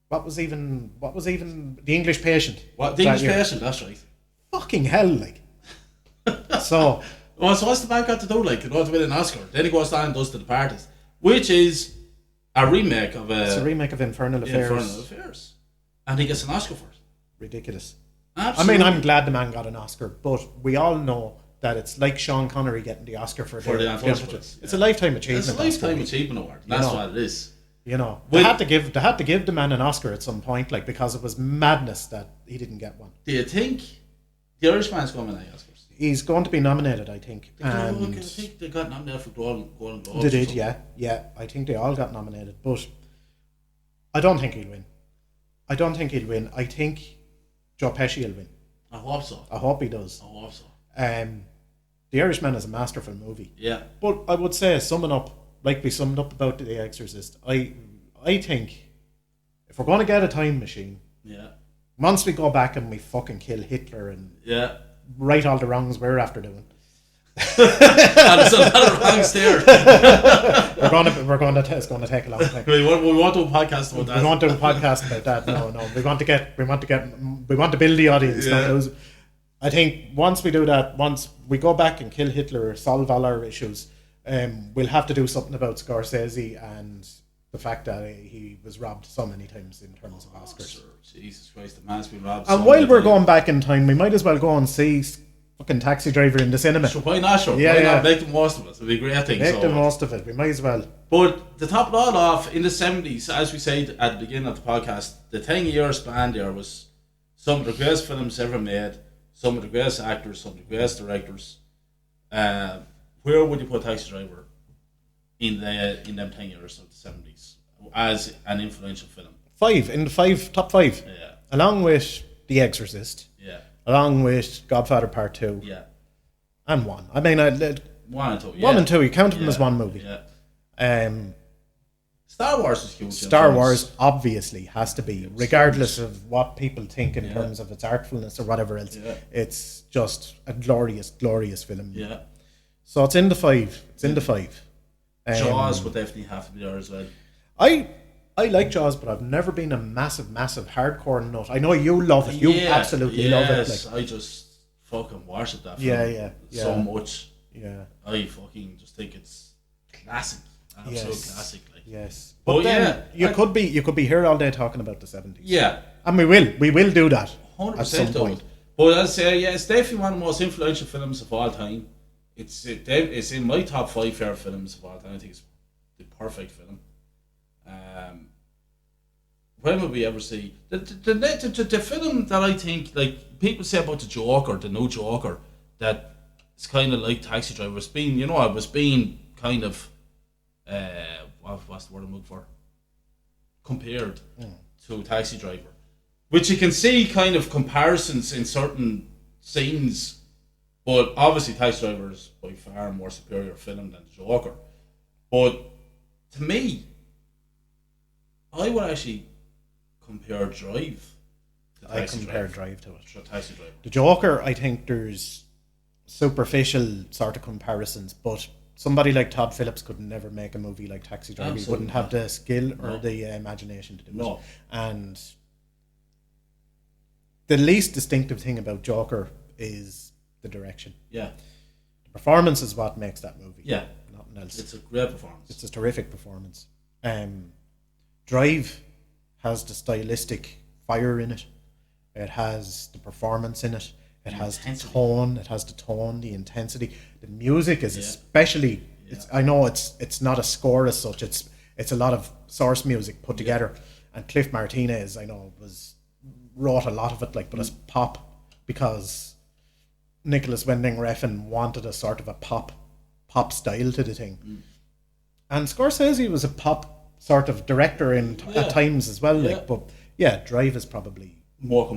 [SPEAKER 2] What was even The English Patient?
[SPEAKER 1] What, The English Patient, that's right.
[SPEAKER 2] Fucking hell, So
[SPEAKER 1] what's the man got to do, to win an Oscar? Then he goes down and does The Departed, which is a remake of
[SPEAKER 2] It's a remake of Infernal
[SPEAKER 1] Affairs. And he gets an Oscar for it.
[SPEAKER 2] Ridiculous.
[SPEAKER 1] Absolutely.
[SPEAKER 2] I'm glad the man got an Oscar, but we all know that it's like Sean Connery getting the Oscar for the
[SPEAKER 1] Untouchables.
[SPEAKER 2] It's a Lifetime Achievement.
[SPEAKER 1] It's a Lifetime Achievement Award. That's what it is.
[SPEAKER 2] They had to give the man an Oscar at some point, because it was madness that he didn't get one.
[SPEAKER 1] Do you think the Irishman's going to win any Oscars?
[SPEAKER 2] He's going to be nominated, I think.
[SPEAKER 1] I think they got nominated for Golden Globes.
[SPEAKER 2] They did, yeah. I think they all got nominated, but I don't think he'll win. I think Joe Pesci will win.
[SPEAKER 1] I hope so.
[SPEAKER 2] I hope he does.
[SPEAKER 1] I hope so.
[SPEAKER 2] The Irishman is a masterful movie.
[SPEAKER 1] Yeah.
[SPEAKER 2] But I would say, summing up, like we summed up about The Exorcist, I think if we're going to get a time machine, once we go back and we fucking kill Hitler and right all the wrongs we're after doing.
[SPEAKER 1] There's a lot of wrongs there.
[SPEAKER 2] It's going to take a long time.
[SPEAKER 1] We want to do a podcast about that.
[SPEAKER 2] We want to do a podcast about that. No. We want to build the audience. Yeah. I think once we do that, once we go back and kill Hitler, solve all our issues, we'll have to do something about Scorsese and the fact that he was robbed so many times in terms of Oscars.
[SPEAKER 1] Sir, Jesus Christ, the man's been robbed.
[SPEAKER 2] And while we're going back in time, we might as well go and see fucking Taxi Driver in the cinema.
[SPEAKER 1] So why not, sure?
[SPEAKER 2] Yeah,
[SPEAKER 1] why not make the most of it? It'll be a great thing.
[SPEAKER 2] Make the most of it. We might as well.
[SPEAKER 1] But to top it all off, in the 70s, as we said at the beginning of the podcast, the 10-year span there was some of the greatest films ever made, some of the greatest actors, some of the greatest directors. Where would you put Taxi Driver in them 10 years of the 70s as an influential film?
[SPEAKER 2] Top five.
[SPEAKER 1] Yeah.
[SPEAKER 2] Along with The Exorcist.
[SPEAKER 1] Yeah.
[SPEAKER 2] Along with Godfather Part 2.
[SPEAKER 1] Yeah.
[SPEAKER 2] And 1. I mean,
[SPEAKER 1] 1 and 2. Yeah.
[SPEAKER 2] 1 and 2, you count them as one movie.
[SPEAKER 1] Yeah. Star Wars is huge.
[SPEAKER 2] Star Wars obviously has to be, regardless of what people think in terms of its artfulness or whatever else. Yeah. It's just a glorious, glorious film.
[SPEAKER 1] Yeah.
[SPEAKER 2] So it's in the 5. It's in the 5.
[SPEAKER 1] Jaws would definitely have to be there as well.
[SPEAKER 2] I like Jaws, but I've never been a massive hardcore nut. I know you love it. You absolutely love it.
[SPEAKER 1] Like, I just fucking worship that film so much.
[SPEAKER 2] Yeah.
[SPEAKER 1] I fucking just think it's classic. Absolute classic. Like.
[SPEAKER 2] Yes. But then you could be here all day talking about the 70s.
[SPEAKER 1] Yeah.
[SPEAKER 2] And we will do that
[SPEAKER 1] 100%
[SPEAKER 2] at some point.
[SPEAKER 1] But I'd say, it's definitely one of the most influential films of all time. It's in my top 5 favorite films of all time. I think it's the perfect film. When would we ever see the film that I think, like people say about the Joker, the new Joker, that it's kind of like Taxi Driver. It's been, it was being kind of what's the word I'm looking for? Compared to Taxi Driver, which you can see kind of comparisons in certain scenes, but obviously Taxi Driver is by far a more superior film than the Joker. But to me, I would actually compare Drive to Taxi Driver.
[SPEAKER 2] Drive to it.
[SPEAKER 1] Taxi Driver.
[SPEAKER 2] The Joker, I think there's superficial sort of comparisons, but somebody like Todd Phillips could never make a movie like Taxi Driver. He wouldn't have the skill or the imagination to do it. And the least distinctive thing about Joker is the direction.
[SPEAKER 1] Yeah.
[SPEAKER 2] The performance is what makes that movie.
[SPEAKER 1] Yeah.
[SPEAKER 2] Nothing else.
[SPEAKER 1] It's a great performance.
[SPEAKER 2] It's a terrific performance. Drive has the stylistic fire in it. It has the performance in it. It has the tone. It has the tone, the intensity. The music is especially. Yeah. I know it's not a score as such. It's a lot of source music put together. And Cliff Martinez, I know, wrote a lot of it, but it's pop, because Nicholas Winding Refn wanted a sort of a pop style to the thing. And Scorsese was a pop sort of director at times as well. But Drive is probably
[SPEAKER 1] more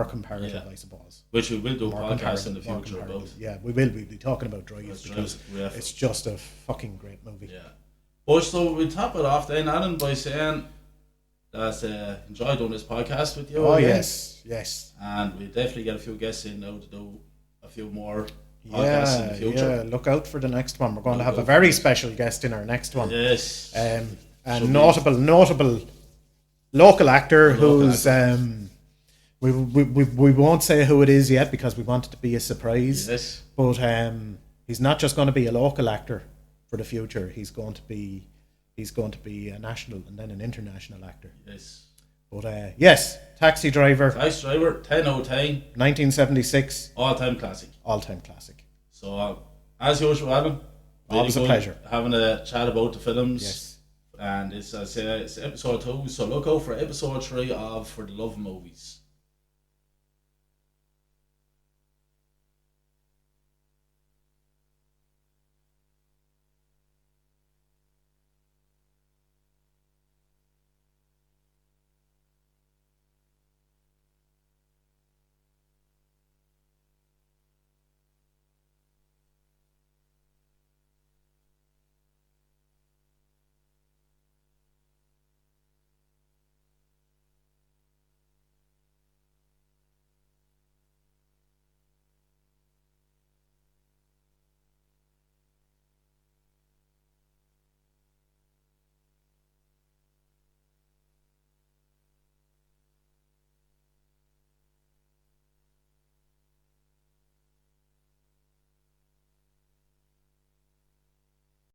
[SPEAKER 1] comparative,
[SPEAKER 2] I suppose.
[SPEAKER 1] Which we will do a podcast in the future about.
[SPEAKER 2] Yeah, we will. We'll be talking about Drive because it's just a fucking great movie.
[SPEAKER 1] Yeah. But so we'll top it off then, Alan, by saying that enjoyed doing this podcast with you.
[SPEAKER 2] Oh, yes.
[SPEAKER 1] And we'll definitely get a few guests in now to do a few more podcasts in the future. Yeah,
[SPEAKER 2] look out for the next one. We're going to have a very special guest in our next one.
[SPEAKER 1] Yes.
[SPEAKER 2] A notable local actor who's we won't say who it is yet because we want it to be a surprise.
[SPEAKER 1] Yes.
[SPEAKER 2] But he's not just going to be a local actor for the future. He's going to be a national and then an international actor.
[SPEAKER 1] Yes.
[SPEAKER 2] But Taxi Driver.
[SPEAKER 1] 10 out of 10.
[SPEAKER 2] 1976.
[SPEAKER 1] All-time classic. So as usual, Alan.
[SPEAKER 2] Always a pleasure.
[SPEAKER 1] Having a chat about the films.
[SPEAKER 2] Yes.
[SPEAKER 1] And it's episode 2, so look out for episode 3 of For the Love of Movies.